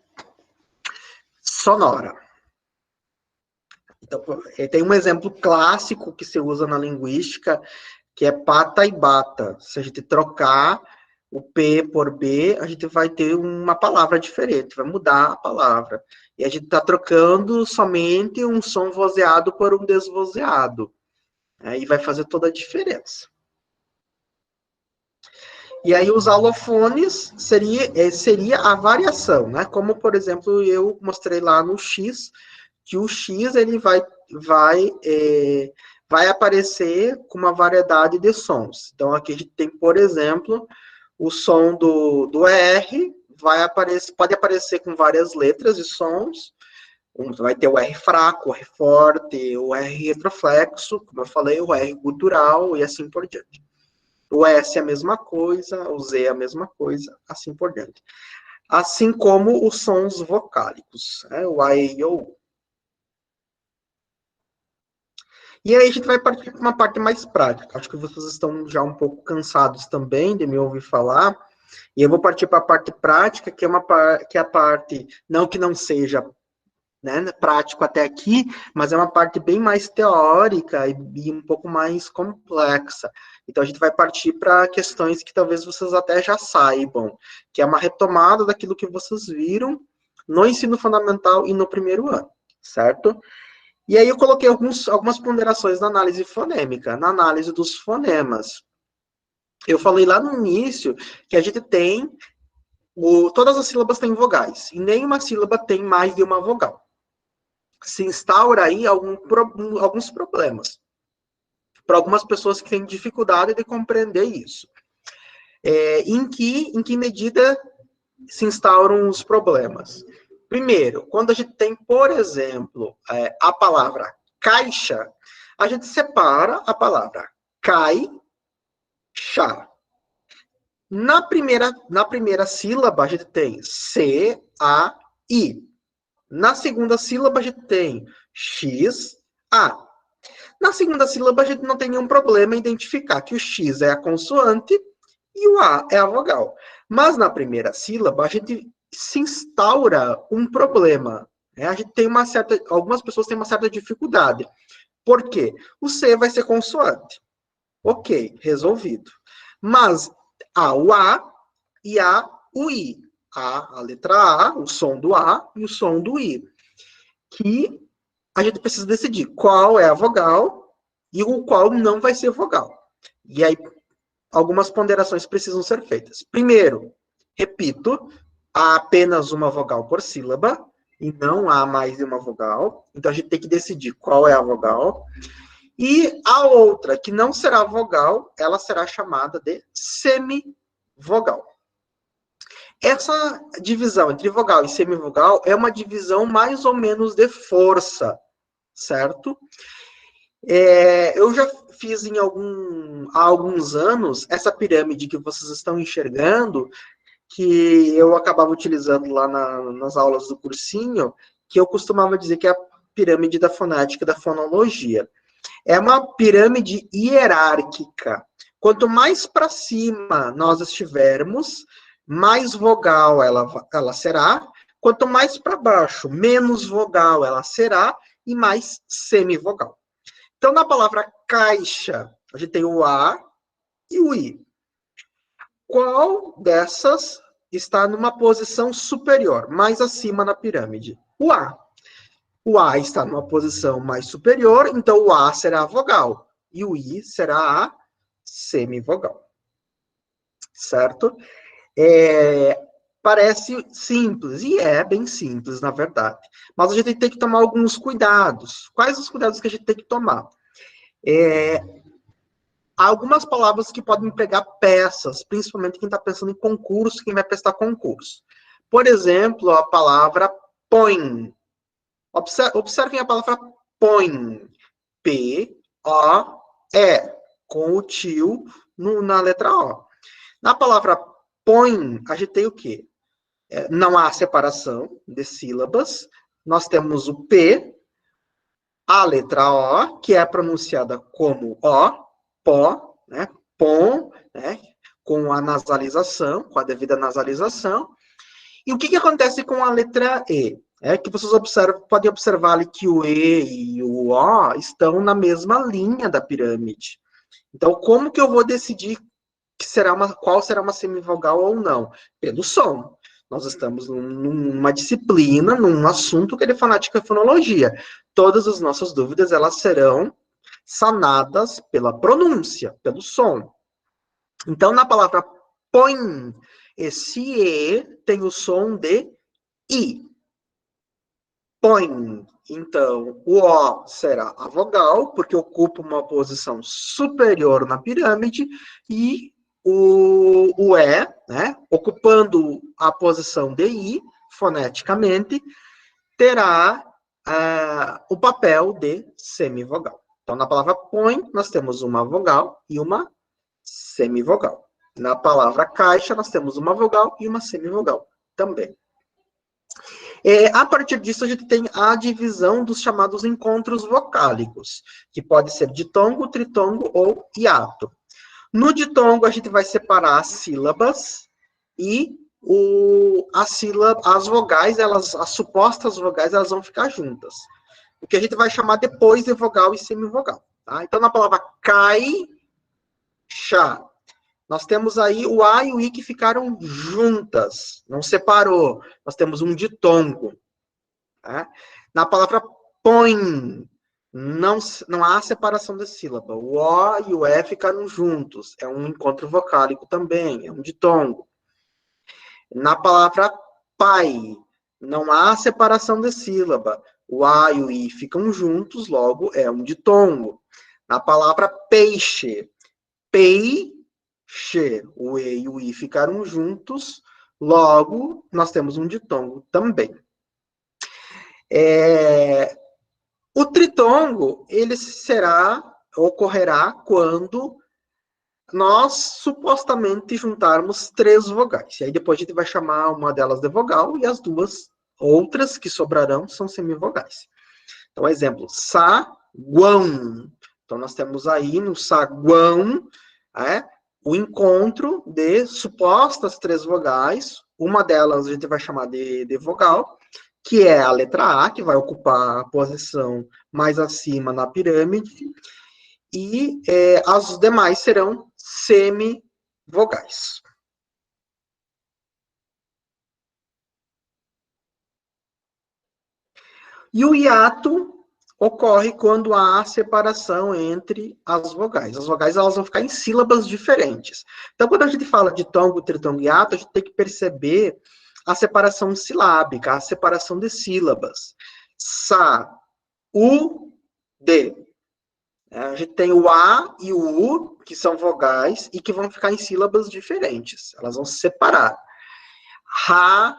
sonora. Então, tem um exemplo clássico que se usa na linguística, que é pata e bata. Se a gente trocar o P por B, a gente vai ter uma palavra diferente, vai mudar a palavra. E a gente está trocando somente um som vozeado por um desvozeado. Aí vai fazer toda a diferença. E aí os allofones seria a variação, né? Como, por exemplo, eu mostrei lá no X, que o X ele vai aparecer com uma variedade de sons. Então, aqui a gente tem, por exemplo, o som do R pode aparecer com várias letras e sons. Vai ter o R fraco, o R forte, o R retroflexo, como eu falei, o R gutural e assim por diante. O S é a mesma coisa, o Z é a mesma coisa, assim por diante. Assim como os sons vocálicos, o A, E, I, O, U. E aí a gente vai partir para uma parte mais prática. Acho que vocês estão já um pouco cansados também de me ouvir falar. E eu vou partir para a parte prática, que é a parte, não que não seja prático até aqui, mas é uma parte bem mais teórica e um pouco mais complexa. Então a gente vai partir para questões que talvez vocês até já saibam, que é uma retomada daquilo que vocês viram no ensino fundamental e no primeiro ano, certo? E aí eu coloquei algumas ponderações na análise fonêmica, na análise dos fonemas. Eu falei lá no início que a gente tem, todas as sílabas têm vogais, e nenhuma sílaba tem mais de uma vogal. Se instaura aí alguns problemas, para algumas pessoas que têm dificuldade de compreender isso. Em que medida se instauram os problemas? Primeiro, quando a gente tem, por exemplo, a palavra caixa, a gente separa a palavra cai, chá. Na primeira sílaba, a gente tem C, A, I. Na segunda sílaba, a gente tem X, A. Na segunda sílaba, a gente não tem nenhum problema em identificar que o X é a consoante e o A é a vogal. Mas na primeira sílaba, a gente se instaura um problema. Né? A gente tem algumas pessoas têm uma certa dificuldade. Por quê? O C vai ser consoante. Ok, resolvido. Mas há o A e há o I. Há a letra A, o som do A e o som do I. Que a gente precisa decidir qual é a vogal e o qual não vai ser vogal. E aí, algumas ponderações precisam ser feitas. Primeiro, repito, há apenas uma vogal por sílaba e não há mais de uma vogal. Então, a gente tem que decidir qual é a vogal. E a outra, que não será vogal, ela será chamada de semivogal. Essa divisão entre vogal e semivogal é uma divisão mais ou menos de força, certo? Eu já fiz há alguns anos essa pirâmide que vocês estão enxergando, que eu acabava utilizando lá nas aulas do cursinho, que eu costumava dizer que é a pirâmide da fonética e da fonologia. É uma pirâmide hierárquica. Quanto mais para cima nós estivermos, mais vogal ela será. Quanto mais para baixo, menos vogal ela será e mais semivogal. Então, na palavra caixa, a gente tem o A e o I. Qual dessas está numa posição superior, mais acima na pirâmide? O A. O A está numa posição mais superior, então o A será a vogal e o I será a semivogal. Certo? Parece simples, e é bem simples, na verdade. Mas a gente tem que tomar alguns cuidados. Quais os cuidados que a gente tem que tomar? Há algumas palavras que podem pegar peças, principalmente quem está pensando em concurso, quem vai prestar concurso. Por exemplo, a palavra põe. Observem a palavra põe. P-O-E, com o tio na letra O. Na palavra põe, a gente tem o quê? Não há separação de sílabas. Nós temos o P, a letra O, que é pronunciada como O, pó, né? Pom, né? Com a nasalização, com a devida nasalização. E o que acontece com a letra E? É que vocês podem observar ali que o E e o O estão na mesma linha da pirâmide. Então, como que eu vou decidir qual será uma semivogal ou não? Pelo som. Nós estamos numa disciplina, num assunto que é de fonética e fonologia. Todas as nossas dúvidas, elas serão sanadas pela pronúncia, pelo som. Então, na palavra põe, esse E tem o som de I. Põe. Então, o O será a vogal, porque ocupa uma posição superior na pirâmide, e o E, né, ocupando a posição de I, foneticamente, terá o papel de semivogal. Então, na palavra põe, nós temos uma vogal e uma semivogal. Na palavra caixa, nós temos uma vogal e uma semivogal também. A partir disso, a gente tem a divisão dos chamados encontros vocálicos, que pode ser ditongo, tritongo ou hiato. No ditongo, a gente vai separar as sílabas e as vogais, as supostas vogais, elas vão ficar juntas. O que a gente vai chamar depois de vogal e semivogal. Tá? Então, na palavra caixa, nós temos aí o A e o I que ficaram juntas, não separou. Nós temos um ditongo. Tá? Na palavra põe, não há separação de sílaba. O O e o E ficaram juntos. É um encontro vocálico também, é um ditongo. Na palavra pai, não há separação de sílaba. O A e o I ficam juntos, logo é um ditongo. Na palavra peixe, peixe, o E e o I ficaram juntos, logo nós temos um ditongo também. O tritongo, ele ocorrerá quando nós supostamente juntarmos 3 vogais. E aí depois a gente vai chamar uma delas de vogal e as duas outras que sobrarão são semivogais. Então, exemplo, saguão. Então, nós temos aí no saguão o encontro de supostas 3 vogais. Uma delas a gente vai chamar de vogal, que é a letra A, que vai ocupar a posição mais acima na pirâmide, e as demais serão semivogais. E o hiato ocorre quando há separação entre as vogais. As vogais elas vão ficar em sílabas diferentes. Então, quando a gente fala de tongo, tritongo e hiato, a gente tem que perceber a separação silábica, a separação de sílabas. Sa, u, de. A gente tem o A e o U, que são vogais, e que vão ficar em sílabas diferentes. Elas vão se separar. Ra,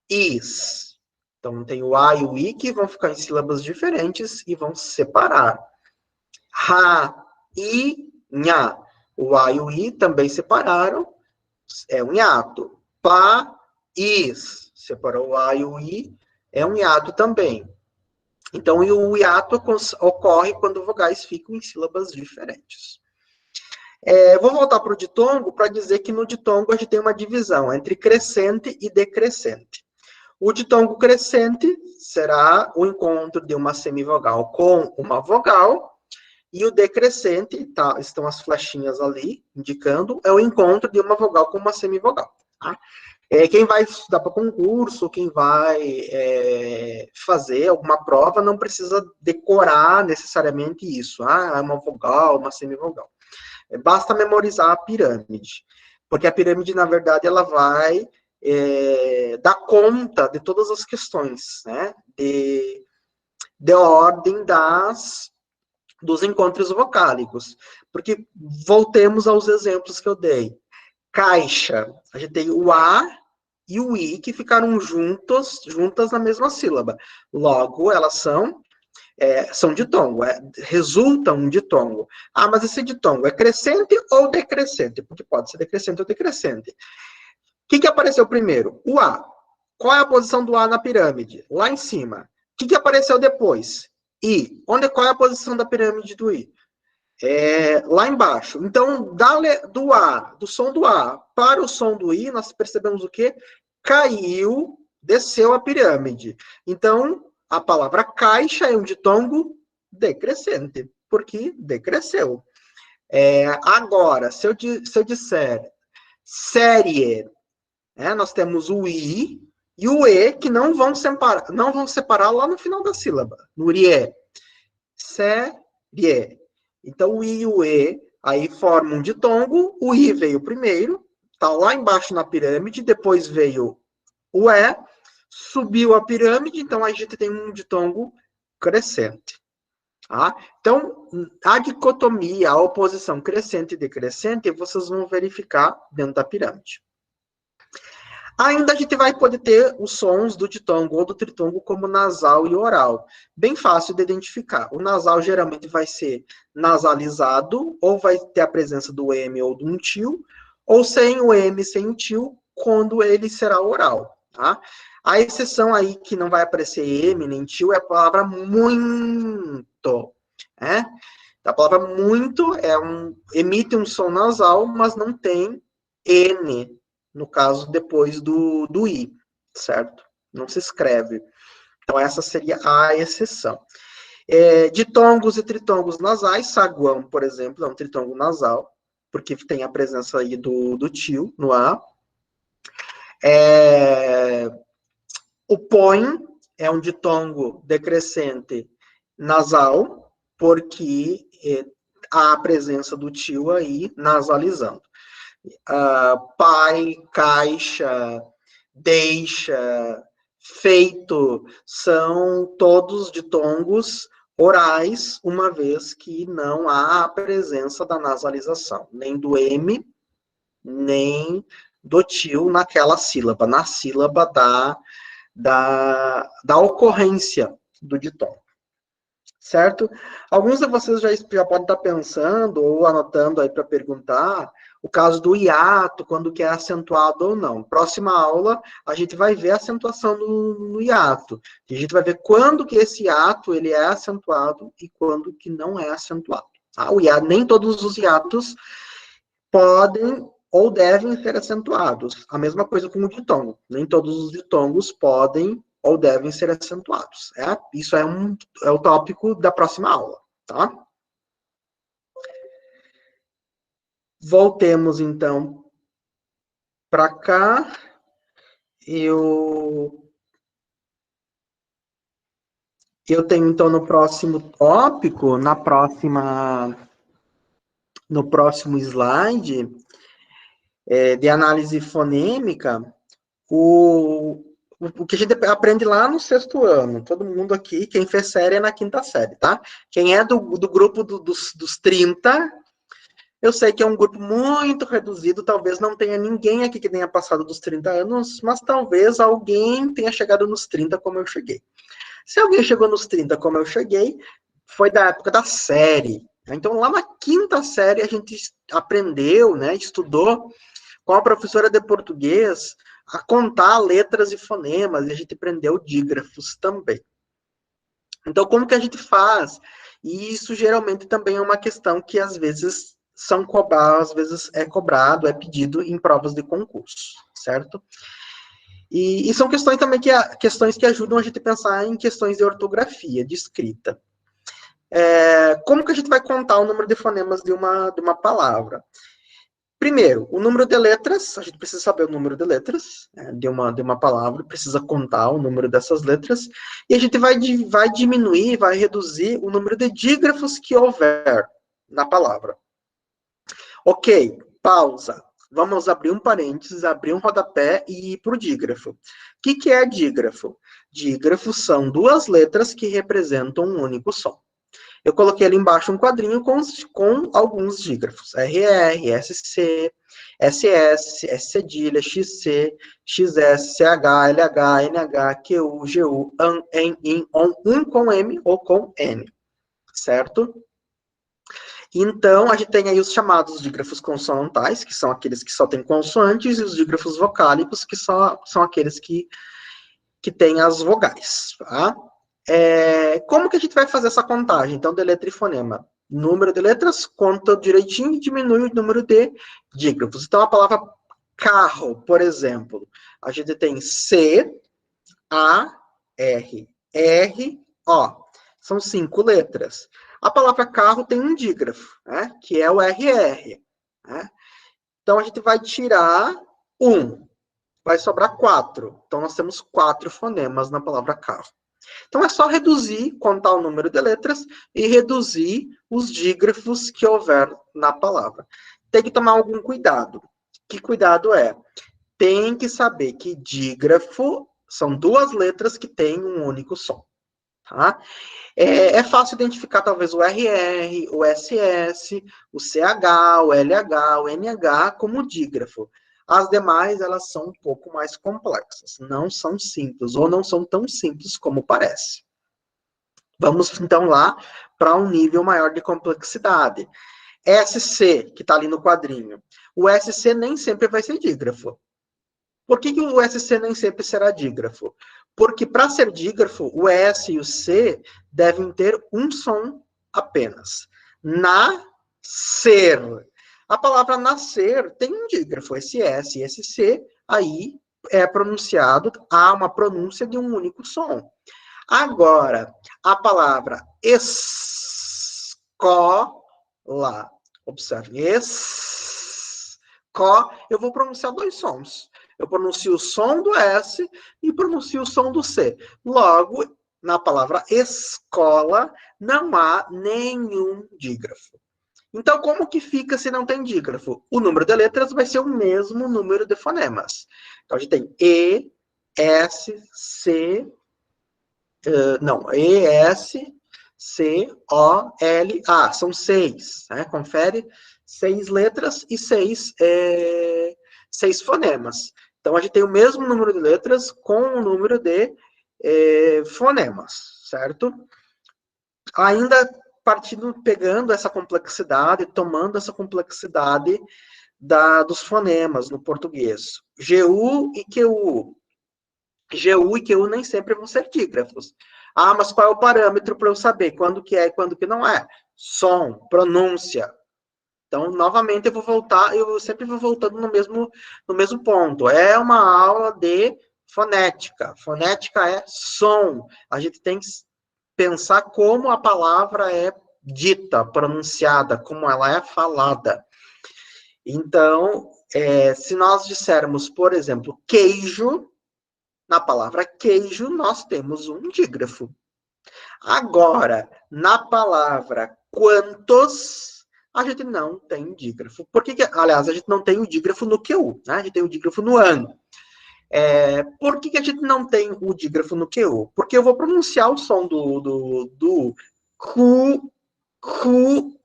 is. Então, tem o A e o I, que vão ficar em sílabas diferentes e vão se separar. Ra, i, nha. O A e o I também separaram, é um hiato. Pa, is. Separou o A e o I, é um hiato também. Então, o hiato ocorre quando vogais ficam em sílabas diferentes. Vou voltar para o ditongo para dizer que no ditongo a gente tem uma divisão entre crescente e decrescente. O ditongo crescente será o encontro de uma semivogal com uma vogal, e o decrescente, estão as flechinhas ali indicando, é o encontro de uma vogal com uma semivogal. Tá? Quem vai estudar para concurso, quem vai fazer alguma prova, não precisa decorar necessariamente isso. É uma vogal, uma semivogal. Basta memorizar a pirâmide. Porque a pirâmide, na verdade, ela vai dar conta de todas as questões, né? De ordem dos encontros vocálicos. Porque voltemos aos exemplos que eu dei. Caixa, a gente tem o A e o I que ficaram juntas na mesma sílaba. Logo, elas são ditongo, resultam um ditongo. Mas esse ditongo é crescente ou decrescente? Porque pode ser decrescente ou decrescente. O que apareceu primeiro? O A. Qual é a posição do A na pirâmide? Lá em cima. O que apareceu depois? I. Qual é a posição da pirâmide do I? Lá embaixo. Então, do som do A para o som do I, nós percebemos o quê? Caiu, desceu a pirâmide. Então, a palavra caixa é um ditongo decrescente, porque decresceu. Agora, se eu disser série, nós temos o I e o E que não vão separar lá no final da sílaba, no RIE. Série. Então, o I e o E aí formam um ditongo, o I veio primeiro, está lá embaixo na pirâmide, depois veio o E, subiu a pirâmide, então a gente tem um ditongo crescente. Tá? Então, a dicotomia, a oposição crescente e decrescente, vocês vão verificar dentro da pirâmide. Ainda a gente vai poder ter os sons do ditongo ou do tritongo como nasal e oral. Bem fácil de identificar. O nasal geralmente vai ser nasalizado, ou vai ter a presença do M ou do until, ou sem o M, sem o til, quando ele será oral. Tá? A exceção aí que não vai aparecer M nem til é a palavra muito. A palavra muito emite um som nasal, mas não tem N, no caso, depois do I, certo? Não se escreve. Então, essa seria a exceção. Ditongos e tritongos nasais, saguão, por exemplo, é um tritongo nasal, porque tem a presença aí do til no A. O põe é um ditongo decrescente nasal, porque há a presença do til aí nasalizando. Pai, caixa, deixa, feito, são todos ditongos orais, uma vez que não há a presença da nasalização, nem do M, nem do til naquela sílaba, na sílaba da ocorrência do ditongo. Certo? Alguns de vocês já podem estar pensando ou anotando aí para perguntar o caso do hiato, quando que é acentuado ou não. Próxima aula, a gente vai ver a acentuação no hiato. A gente vai ver quando que esse hiato ele é acentuado e quando que não é acentuado. Tá? O hiato, nem todos os hiatos podem ou devem ser acentuados. A mesma coisa com o ditongo. Nem todos os ditongos podem ou devem ser acentuados. Isso é o tópico da próxima aula, tá? Voltemos, então, para cá. Eu tenho, então, no próximo tópico, no próximo slide, de análise fonêmica, o que a gente aprende lá no 6º ano. Todo mundo aqui, quem fez série é na 5ª série, tá? Quem é do grupo dos 30, eu sei que é um grupo muito reduzido, talvez não tenha ninguém aqui que tenha passado dos 30 anos, mas talvez alguém tenha chegado nos 30 como eu cheguei. Se alguém chegou nos 30 como eu cheguei, foi da época da série. Então, lá na 5ª série, a gente aprendeu, né, estudou com a professora de português a contar letras e fonemas, e a gente aprendeu dígrafos também. Então, como que a gente faz? E isso geralmente também é uma questão que às vezes às vezes é cobrado, é pedido em provas de concurso, certo? E são questões também questões que ajudam a gente a pensar em questões de ortografia, de escrita. Como que a gente vai contar o número de fonemas de uma palavra? Primeiro, o número de letras, a gente precisa saber o número de letras, né, de uma palavra, precisa contar o número dessas letras, e a gente vai diminuir, vai reduzir o número de dígrafos que houver na palavra. Ok, pausa. Vamos abrir um parênteses, abrir um rodapé e ir para o dígrafo. O que é dígrafo? Dígrafos são duas letras que representam um único som. Eu coloquei ali embaixo um quadrinho com alguns dígrafos. RR, SC, SS, S cedilha, XC, XS, CH, LH, NH, QU, GU, AN, EN, IN, ON, um com M ou com N. Certo? Então, a gente tem aí os chamados dígrafos consonantais, que são aqueles que só têm consoantes, e os dígrafos vocálicos, que são aqueles que têm as vogais. Tá? Como que a gente vai fazer essa contagem, então, de letra e fonema? Número de letras, conta direitinho e diminui o número de dígrafos. Então, a palavra carro, por exemplo, a gente tem C, A, R, R, O. São 5 letras. A palavra carro tem um dígrafo, né, que é o RR. Né? Então, a gente vai tirar 1. Vai sobrar 4. Então, nós temos 4 fonemas na palavra carro. Então, é só reduzir, contar o número de letras e reduzir os dígrafos que houver na palavra. Tem que tomar algum cuidado. Que cuidado é? Tem que saber que dígrafo são duas letras que têm um único som. Tá? É fácil identificar, talvez, o RR, o SS, o CH, o LH, o NH como dígrafo. As demais, elas são um pouco mais complexas. Não são simples, ou não são tão simples como parece. Vamos, então, lá para um nível maior de complexidade. SC, que está ali no quadrinho. O SC nem sempre vai ser dígrafo. Por que o SC nem sempre será dígrafo? Porque para ser dígrafo, o S e o C devem ter um som apenas. Nascer. A palavra nascer tem um dígrafo, esse S e esse C, aí é pronunciado, há uma pronúncia de um único som. Agora, a palavra escola, observe, eu vou pronunciar dois sons. Eu pronuncio o som do S e pronuncio o som do C. Logo, na palavra escola, não há nenhum dígrafo. Então, como que fica se não tem dígrafo? O número de letras vai ser o mesmo número de fonemas. Então, a gente tem E, S, C, E, S, C, O, L, A. São 6, né? Confere, 6 letras e 6 fonemas. Então, a gente tem o mesmo número de letras com o número de fonemas, certo? Ainda pegando essa complexidade, tomando essa complexidade dos fonemas no português. GU e QU. GU e QU nem sempre vão ser dígrafos. Ah, mas qual é o parâmetro para eu saber quando que é e quando que não é? Som, pronúncia. Então, novamente, eu sempre vou voltando no mesmo ponto. É uma aula de fonética. Fonética é som. A gente tem que pensar como a palavra é dita, pronunciada, como ela é falada. Então, se nós dissermos, por exemplo, queijo, na palavra queijo, nós temos um dígrafo. Agora, na palavra quantos, a gente não tem dígrafo. Por que, aliás, a gente não tem o dígrafo no QU, né? A gente tem o dígrafo no AN. Por que a gente não tem o dígrafo no QU? Porque eu vou pronunciar o som do cu,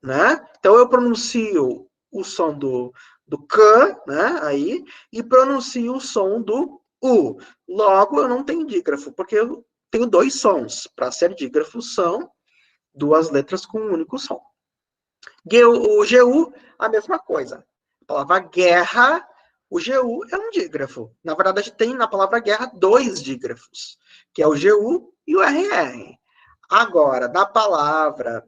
né? Então, eu pronuncio o som do K, né? Aí, e pronuncio o som do U. Logo, eu não tenho dígrafo, porque eu tenho dois sons. Para ser dígrafo, são duas letras com um único som. O GU, a mesma coisa. A palavra guerra, o GU é um dígrafo. Na verdade, a gente tem na palavra guerra dois dígrafos, que é o GU e o RR. Agora, na palavra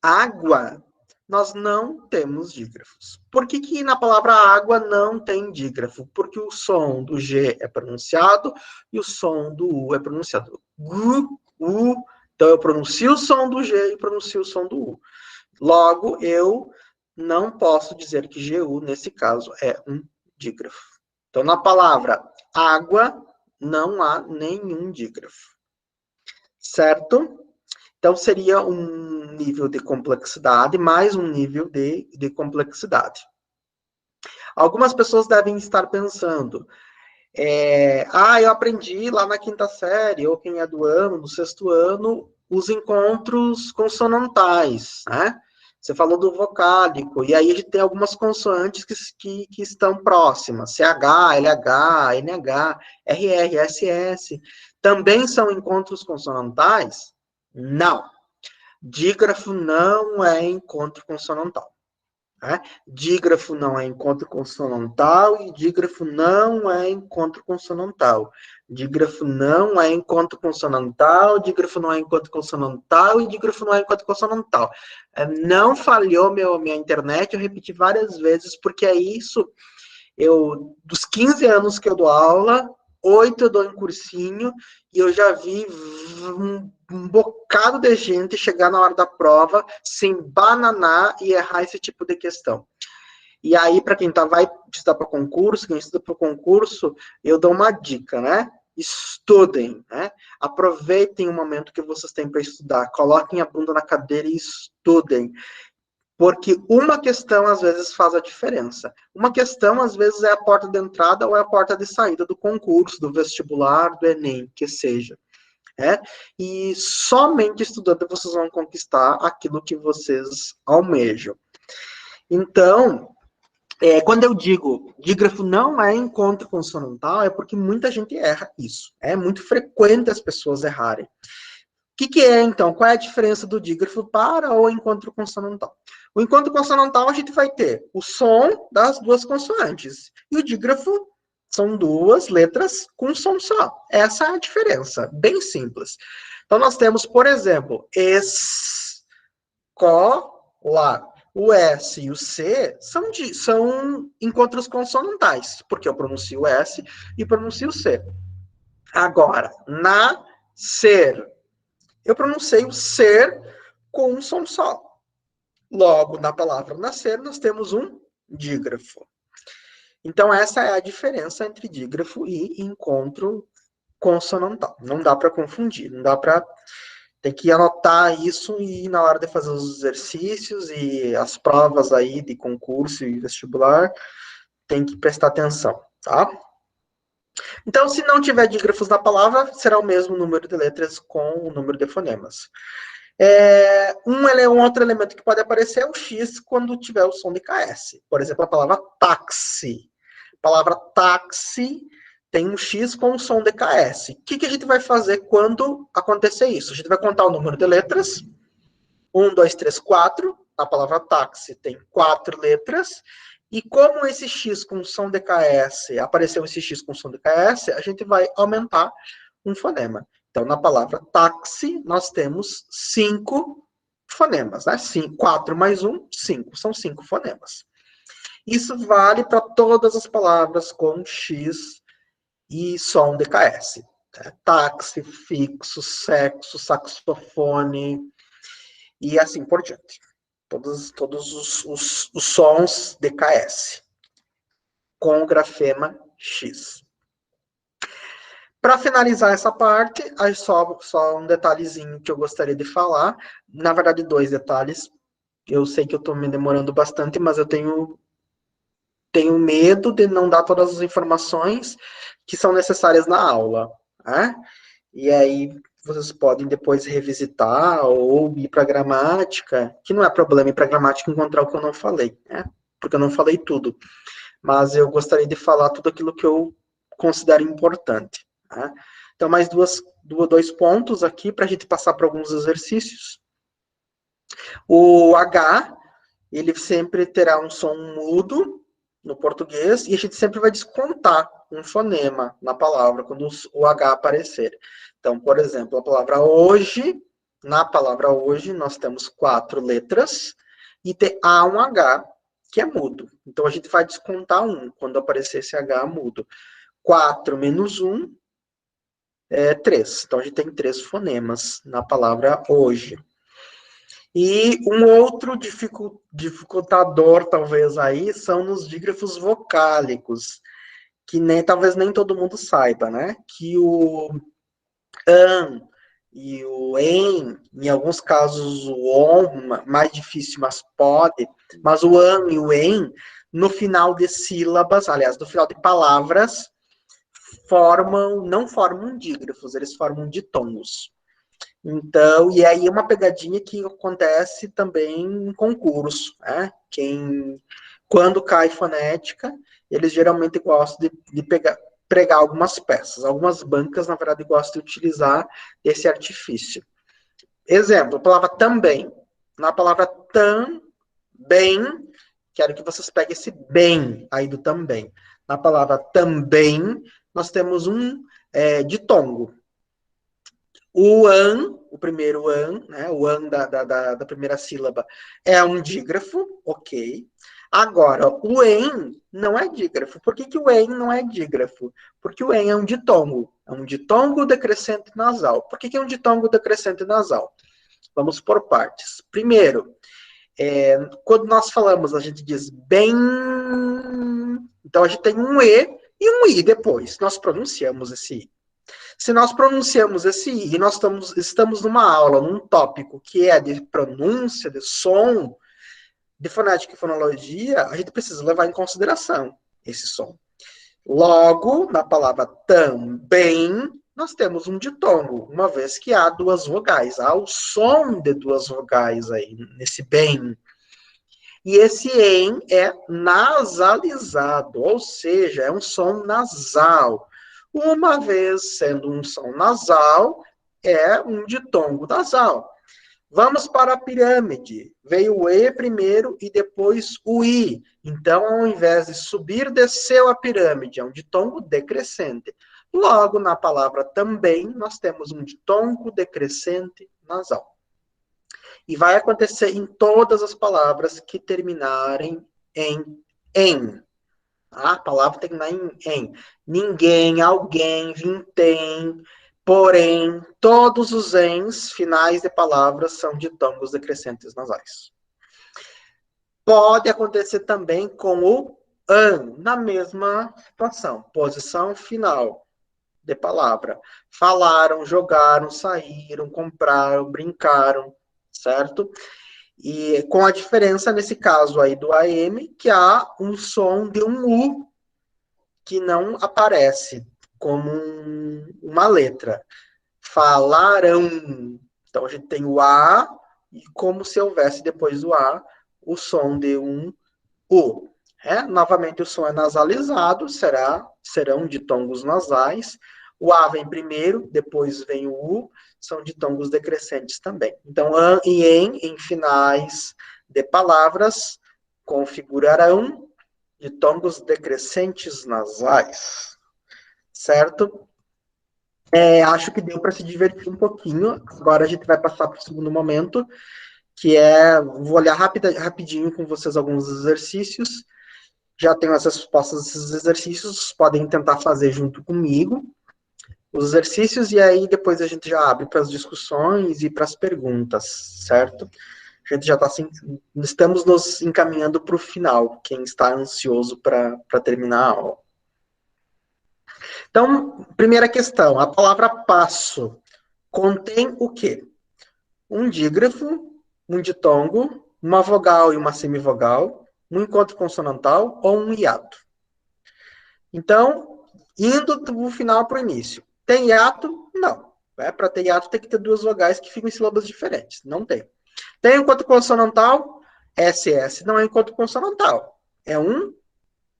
água, nós não temos dígrafos. Por que na palavra água não tem dígrafo? Porque o som do G é pronunciado e o som do U é pronunciado. Gu, U. Então, eu pronuncio o som do G e pronuncio o som do U. Logo, eu não posso dizer que GU, nesse caso, é um dígrafo. Então, na palavra água, não há nenhum dígrafo. Certo? Então, seria um nível de complexidade, mais um nível de complexidade. Algumas pessoas devem estar pensando, eu aprendi lá na quinta série, ou quem é do ano, no sexto ano, os encontros consonantais, né? Você falou do vocálico, e aí a gente tem algumas consoantes que estão próximas, CH, LH, NH, RR, SS. Também são encontros consonantais? Não. Dígrafo não é encontro consonantal. Né? Dígrafo não é encontro consonantal e dígrafo não é encontro consonantal. Dígrafo não é encontro consonantal, dígrafo não é encontro consonantal e dígrafo não é encontro consonantal. Não falhou minha internet, eu repeti várias vezes, porque é isso. Dos 15 anos que eu dou aula, 8 eu dou em cursinho, e eu já vi um bocado de gente chegar na hora da prova, se embananar e errar esse tipo de questão. E aí, para quem vai estudar para concurso, quem estuda para concurso, eu dou uma dica, né? Estudem, né? Aproveitem o momento que vocês têm para estudar, coloquem a bunda na cadeira e estudem. Porque uma questão, às vezes, faz a diferença. Uma questão, às vezes, é a porta de entrada ou é a porta de saída do concurso, do vestibular, do Enem, que seja. E somente estudando vocês vão conquistar aquilo que vocês almejam. Então, quando eu digo dígrafo não é encontro consonantal, é porque muita gente erra isso. É muito frequente as pessoas errarem. O que é, então? Qual é a diferença do dígrafo para o encontro consonantal? O encontro consonantal, a gente vai ter o som das duas consoantes. E o dígrafo são duas letras com um som só. Essa é a diferença, bem simples. Então, nós temos, por exemplo, escola. O S e o C são encontros consonantais, porque eu pronuncio o S e pronuncio o C. Agora, nascer. Eu pronunciei o ser com um som só. Logo, na palavra nascer, nós temos um dígrafo. Então, essa é a diferença entre dígrafo e encontro consonantal. Não dá para confundir, não dá para... Tem que anotar isso e na hora de fazer os exercícios e as provas aí de concurso e vestibular, tem que prestar atenção, tá? Então, se não tiver dígrafos na palavra, será o mesmo número de letras com o número de fonemas. Um outro elemento que pode aparecer é o X quando tiver o som de KS. Por exemplo, a palavra táxi. palavra táxi tem um X com o som DKS. O que a gente vai fazer quando acontecer isso? A gente vai contar o número de letras. 1, 2, 3, 4. A palavra táxi tem 4 letras. E como esse X com som DKS, apareceu esse X com som DKS, a gente vai aumentar um fonema. Então, na palavra táxi, nós temos 5 fonemas. Né? 4 mais 1, 5. São 5 fonemas. Isso vale para todas as palavras com X e som DKS. Né? Táxi, fixo, sexo, saxofone e assim por diante. Todos os sons DKS com o grafema X. Para finalizar essa parte, aí só um detalhezinho que eu gostaria de falar. Na verdade, 2 detalhes. Eu sei que eu estou me demorando bastante, mas eu tenho medo de não dar todas as informações que são necessárias na aula. Né? E aí vocês podem depois revisitar ou ir para a gramática, que não é problema ir para a gramática encontrar o que eu não falei, né? Porque eu não falei tudo. Mas eu gostaria de falar tudo aquilo que eu considero importante. Né? Então, mais dois pontos aqui para a gente passar para alguns exercícios. O H, ele sempre terá um som mudo no português e a gente sempre vai descontar um fonema na palavra quando o H aparecer. Então, por exemplo, a palavra hoje, na palavra hoje, nós temos 4 letras e há um H que é mudo. Então, a gente vai descontar um quando aparecer esse H mudo. 4 menos 1 é 3. Então, a gente tem 3 fonemas na palavra hoje. E um outro dificultador, talvez, aí, são nos dígrafos vocálicos, que talvez nem todo mundo saiba, né? Que o an e o em alguns casos o on, mais difícil, mas pode, mas o an e o em, no final de sílabas, aliás, no final de palavras, não formam dígrafos, eles formam ditongos. Então, e aí é uma pegadinha que acontece também em concurso, né? Quando cai fonética, eles geralmente gostam de pregar algumas peças. Algumas bancas, na verdade, gostam de utilizar esse artifício. Exemplo, a palavra também. Na palavra também, quero que vocês peguem esse bem aí do também. Na palavra também, nós temos um ditongo. O an, o primeiro an, né, o an da primeira sílaba, é um dígrafo, ok. Agora, o en não é dígrafo. Por que o en não é dígrafo? Porque o en é um ditongo decrescente nasal. Por que é um ditongo decrescente nasal? Vamos por partes. Primeiro, quando nós falamos, a gente diz bem, então a gente tem um e um i depois. Nós pronunciamos esse i. Se nós pronunciamos esse I e nós estamos numa aula, num tópico que é de pronúncia, de som, de fonética e fonologia, a gente precisa levar em consideração esse som. Logo, na palavra também, nós temos um ditongo, uma vez que há 2 vogais. Há o som de 2 vogais aí, nesse bem. E esse em é nasalizado, ou seja, é um som nasal. Uma vez sendo um som nasal, é um ditongo nasal. Vamos para a pirâmide. Veio o E primeiro e depois o I. Então, ao invés de subir, desceu a pirâmide. É um ditongo decrescente. Logo, na palavra também, nós temos um ditongo decrescente nasal. E vai acontecer em todas as palavras que terminarem em. A palavra terminar em. Ninguém, alguém, vintém, porém, todos os ens finais de palavras são ditongos decrescentes nasais. Pode acontecer também com o an, na mesma situação, posição final de palavra. Falaram, jogaram, saíram, compraram, brincaram, certo? E com a diferença, nesse caso aí do AM, que há um som de um U que não aparece como uma letra. Falaram. Então, a gente tem o A, e como se houvesse depois do A, o som de um U. Novamente, o som é nasalizado, serão ditongos nasais. O A vem primeiro, depois vem o U, são ditongos decrescentes também. Então, an e em finais de palavras, configurarão ditongos decrescentes nasais, certo? Acho que deu para se divertir um pouquinho. Agora a gente vai passar para o segundo momento, que vou olhar rapidinho com vocês alguns exercícios. Já tenho as respostas desses exercícios, podem tentar fazer junto comigo os exercícios, e aí depois a gente já abre para as discussões e para as perguntas, certo? A gente já está assim, estamos nos encaminhando para o final, quem está ansioso para terminar a aula. Então, primeira questão, a palavra passo contém o quê? Um dígrafo, um ditongo, uma vogal e uma semivogal, um encontro consonantal ou um hiato. Então, indo do final para o início. Tem hiato? Não. Para ter hiato tem que ter duas vogais que ficam em sílabas diferentes. Não tem. Tem encontro consonantal? SS não é encontro consonantal. É um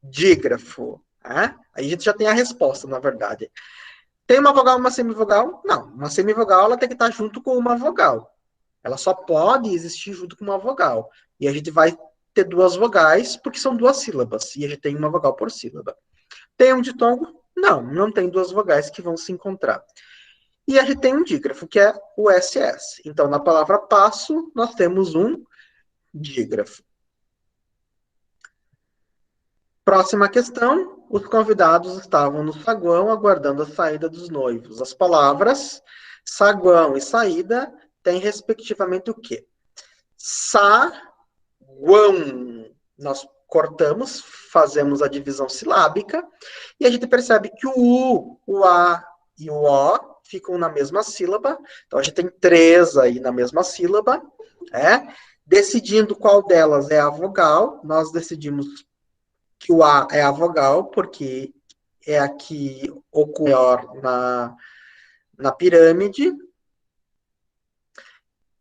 dígrafo. Aí a gente já tem a resposta, na verdade. Tem uma vogal e uma semivogal? Não. Uma semivogal ela tem que estar junto com uma vogal. Ela só pode existir junto com uma vogal. E a gente vai ter duas vogais, porque são duas sílabas. E a gente tem uma vogal por sílaba. Tem um ditongo? Não, não tem duas vogais que vão se encontrar. E a gente tem um dígrafo, que é o SS. Então, na palavra passo, nós temos um dígrafo. Próxima questão. Os convidados estavam no saguão aguardando a saída dos noivos. As palavras saguão e saída têm, respectivamente, o quê? Saguão. Nós cortamos, fazemos a divisão silábica, e a gente percebe que o U, o A e o O ficam na mesma sílaba. Então, a gente tem 3 aí na mesma sílaba. Decidindo qual delas é a vogal, nós decidimos que o A é a vogal, porque é a que ocupa maior na pirâmide.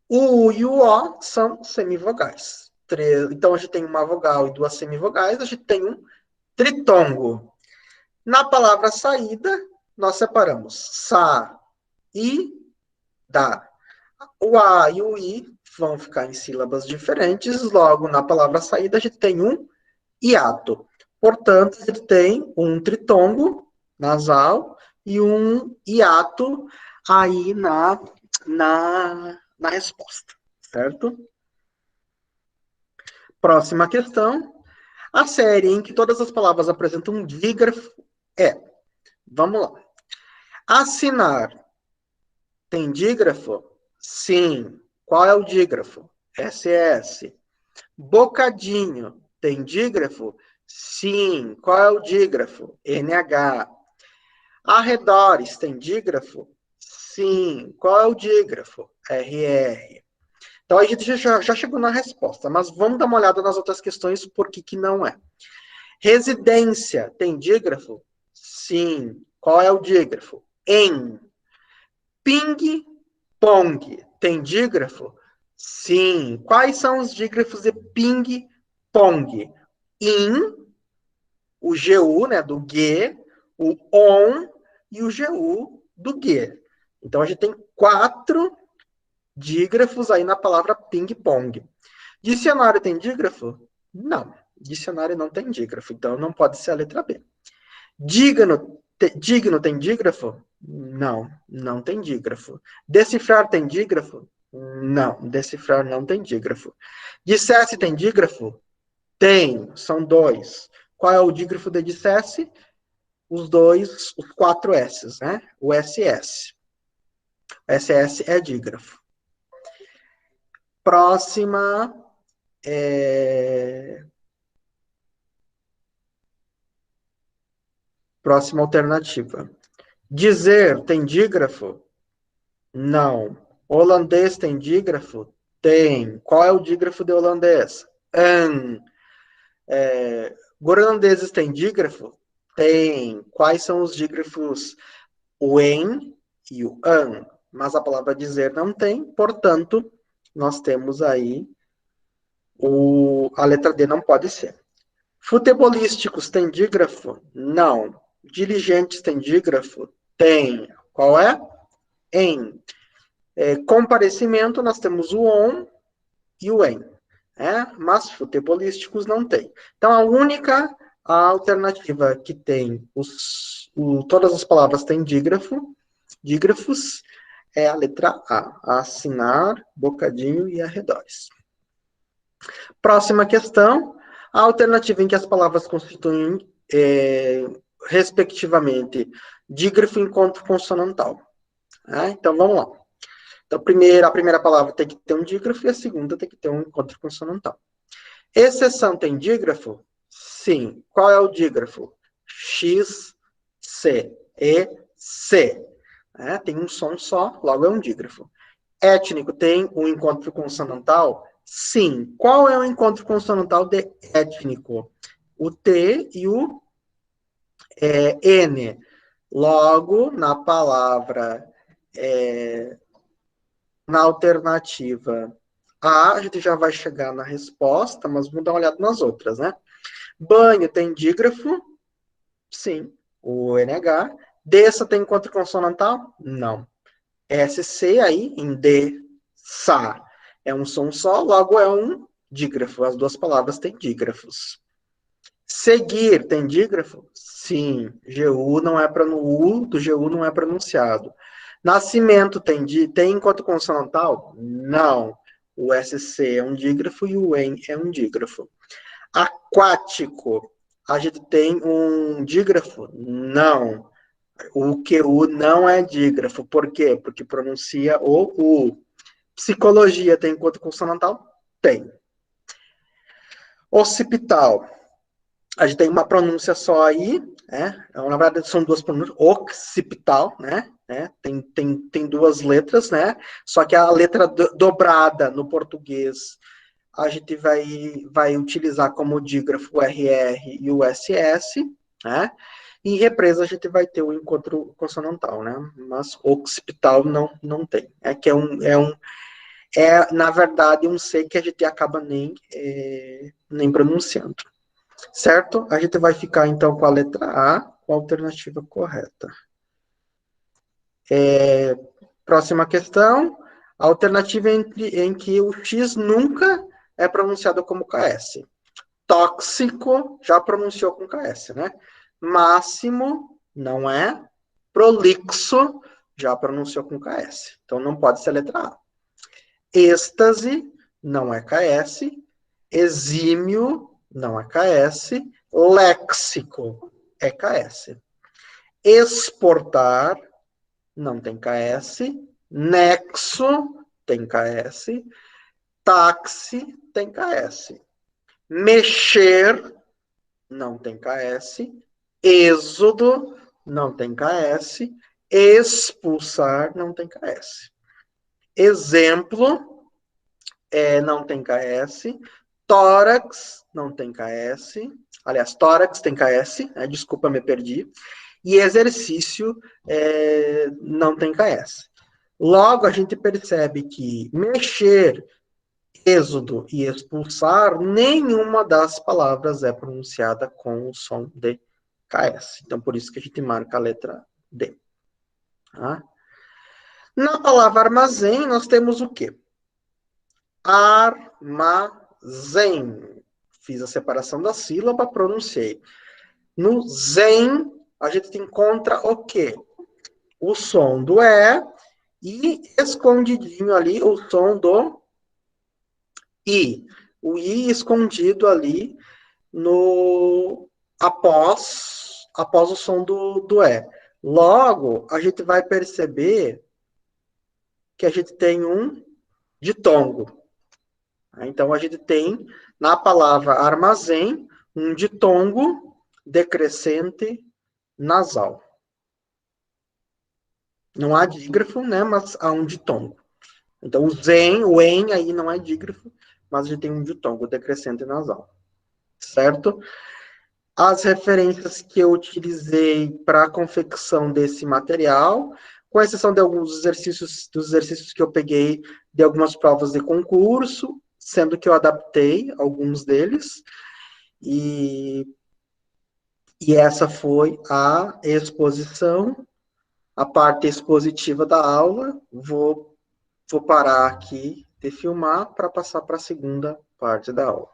O U e o O são semivogais. Então, a gente tem uma vogal e duas semivogais, a gente tem um tritongo. Na palavra saída, nós separamos sa e da. O A e o I vão ficar em sílabas diferentes, logo, na palavra saída, a gente tem um hiato. Portanto, a gente tem um tritongo nasal e um hiato aí na resposta, certo? Próxima questão. A série em que todas as palavras apresentam um dígrafo é. Vamos lá. Assinar tem dígrafo? Sim. Qual é o dígrafo? SS. Bocadinho tem dígrafo? Sim. Qual é o dígrafo? NH. Arredores tem dígrafo? Sim. Qual é o dígrafo? RR. Então, a gente já chegou na resposta, mas vamos dar uma olhada nas outras questões, por que não é. Residência tem dígrafo? Sim. Qual é o dígrafo? Em. Ping-pong tem dígrafo? Sim. Quais são os dígrafos de ping-pong? In, o GU, né, do G, o ON e o GU do G. Então, a gente tem 4 dígrafos aí na palavra ping-pong. Dicionário tem dígrafo? Não. Dicionário não tem dígrafo, então não pode ser a letra B. Digno tem dígrafo? Não, não tem dígrafo. Decifrar tem dígrafo? Não, decifrar não tem dígrafo. Dissesse tem dígrafo? Tem, são 2. Qual é o dígrafo de dissesse? Os 4 S's, né? O SS. SS é dígrafo. Próxima Próxima alternativa. Dizer tem dígrafo? Não. Holandês tem dígrafo? Tem. Qual é o dígrafo de holandês? An. Groenlandeses têm dígrafo? Tem. Quais são os dígrafos? O en e o an. Mas a palavra dizer não tem, portanto, nós temos aí a letra D não pode ser. Futebolísticos tem dígrafo? Não. Diligentes tem dígrafo? Tem. Qual é? Em. Comparecimento, nós temos o on e o em. Mas futebolísticos não tem. Então, a única alternativa que tem todas as palavras têm dígrafos, é a letra A. Assinar, bocadinho e arredores. Próxima questão. A alternativa em que as palavras constituem, respectivamente, dígrafo e encontro consonantal. Então, vamos lá. Então, a primeira palavra tem que ter um dígrafo e a segunda tem que ter um encontro consonantal. Exceção tem dígrafo? Sim. Qual é o dígrafo? X, C, E, C. Tem um som só, logo é um dígrafo. Étnico tem um encontro consonantal? Sim. Qual é o encontro consonantal de étnico? O T e o N. Logo, na palavra, na alternativa A, a gente já vai chegar na resposta, mas vamos dar uma olhada nas outras, né? Banho tem dígrafo? Sim. O NH. Desça tem encontro consonantal? Não. SC aí, em D, sa. É um som só, logo é um dígrafo. As duas palavras têm dígrafos. Seguir tem dígrafo? Sim. GU não é o do GU não é pronunciado. Nascimento tem encontro consonantal? Não. O SC é um dígrafo e o EN é um dígrafo. Aquático, a gente tem um dígrafo? Não. O QU não é dígrafo. Por quê? Porque pronuncia o U. Psicologia tem encontro consonantal? Tem. Occipital, a gente tem uma pronúncia só aí, na verdade são duas pronúncias, occipital, tem duas letras, só que a letra dobrada no português a gente vai utilizar como dígrafo o RR e o SS, e em represa a gente vai ter o encontro consonantal, mas occipital não tem, na verdade, um C que a gente acaba nem pronunciando. Certo? A gente vai ficar, então, com a letra A, com a alternativa correta. Próxima questão. A alternativa em que o X nunca é pronunciado como KS. Tóxico, já pronunciou com KS, Máximo, não é. Prolixo, já pronunciou com KS. Então, não pode ser a letra A. Êxtase, não é KS. Exímio, não é KS. Léxico, é KS. Exportar, não tem KS. Nexo, tem KS. Táxi, tem KS. Mexer, não tem KS. Êxodo, não tem KS. Expulsar, não tem KS. Exemplo, não tem KS. Tórax, não tem KS. Aliás, tórax tem KS, desculpa, me perdi. E exercício, não tem KS. Logo, a gente percebe que mexer, êxodo e expulsar, nenhuma das palavras é pronunciada com o som de KS. Então, por isso que a gente marca a letra D. Na palavra armazém, nós temos o quê? Armazém. Fiz a separação da sílaba, pronunciei. No zen, a gente encontra o quê? O som do e escondidinho ali o som do I. O I escondido ali após o som do E. Logo, a gente vai perceber que a gente tem um ditongo. Então, a gente tem, na palavra armazém, um ditongo decrescente nasal. Não há dígrafo, mas há um ditongo. Então, o en aí não é dígrafo, mas a gente tem um ditongo decrescente nasal. Certo? As referências que eu utilizei para a confecção desse material, com exceção de alguns exercícios que eu peguei de algumas provas de concurso, sendo que eu adaptei alguns deles. E, e essa foi a exposição, a parte expositiva da aula. Vou parar aqui de filmar para passar para a segunda parte da aula.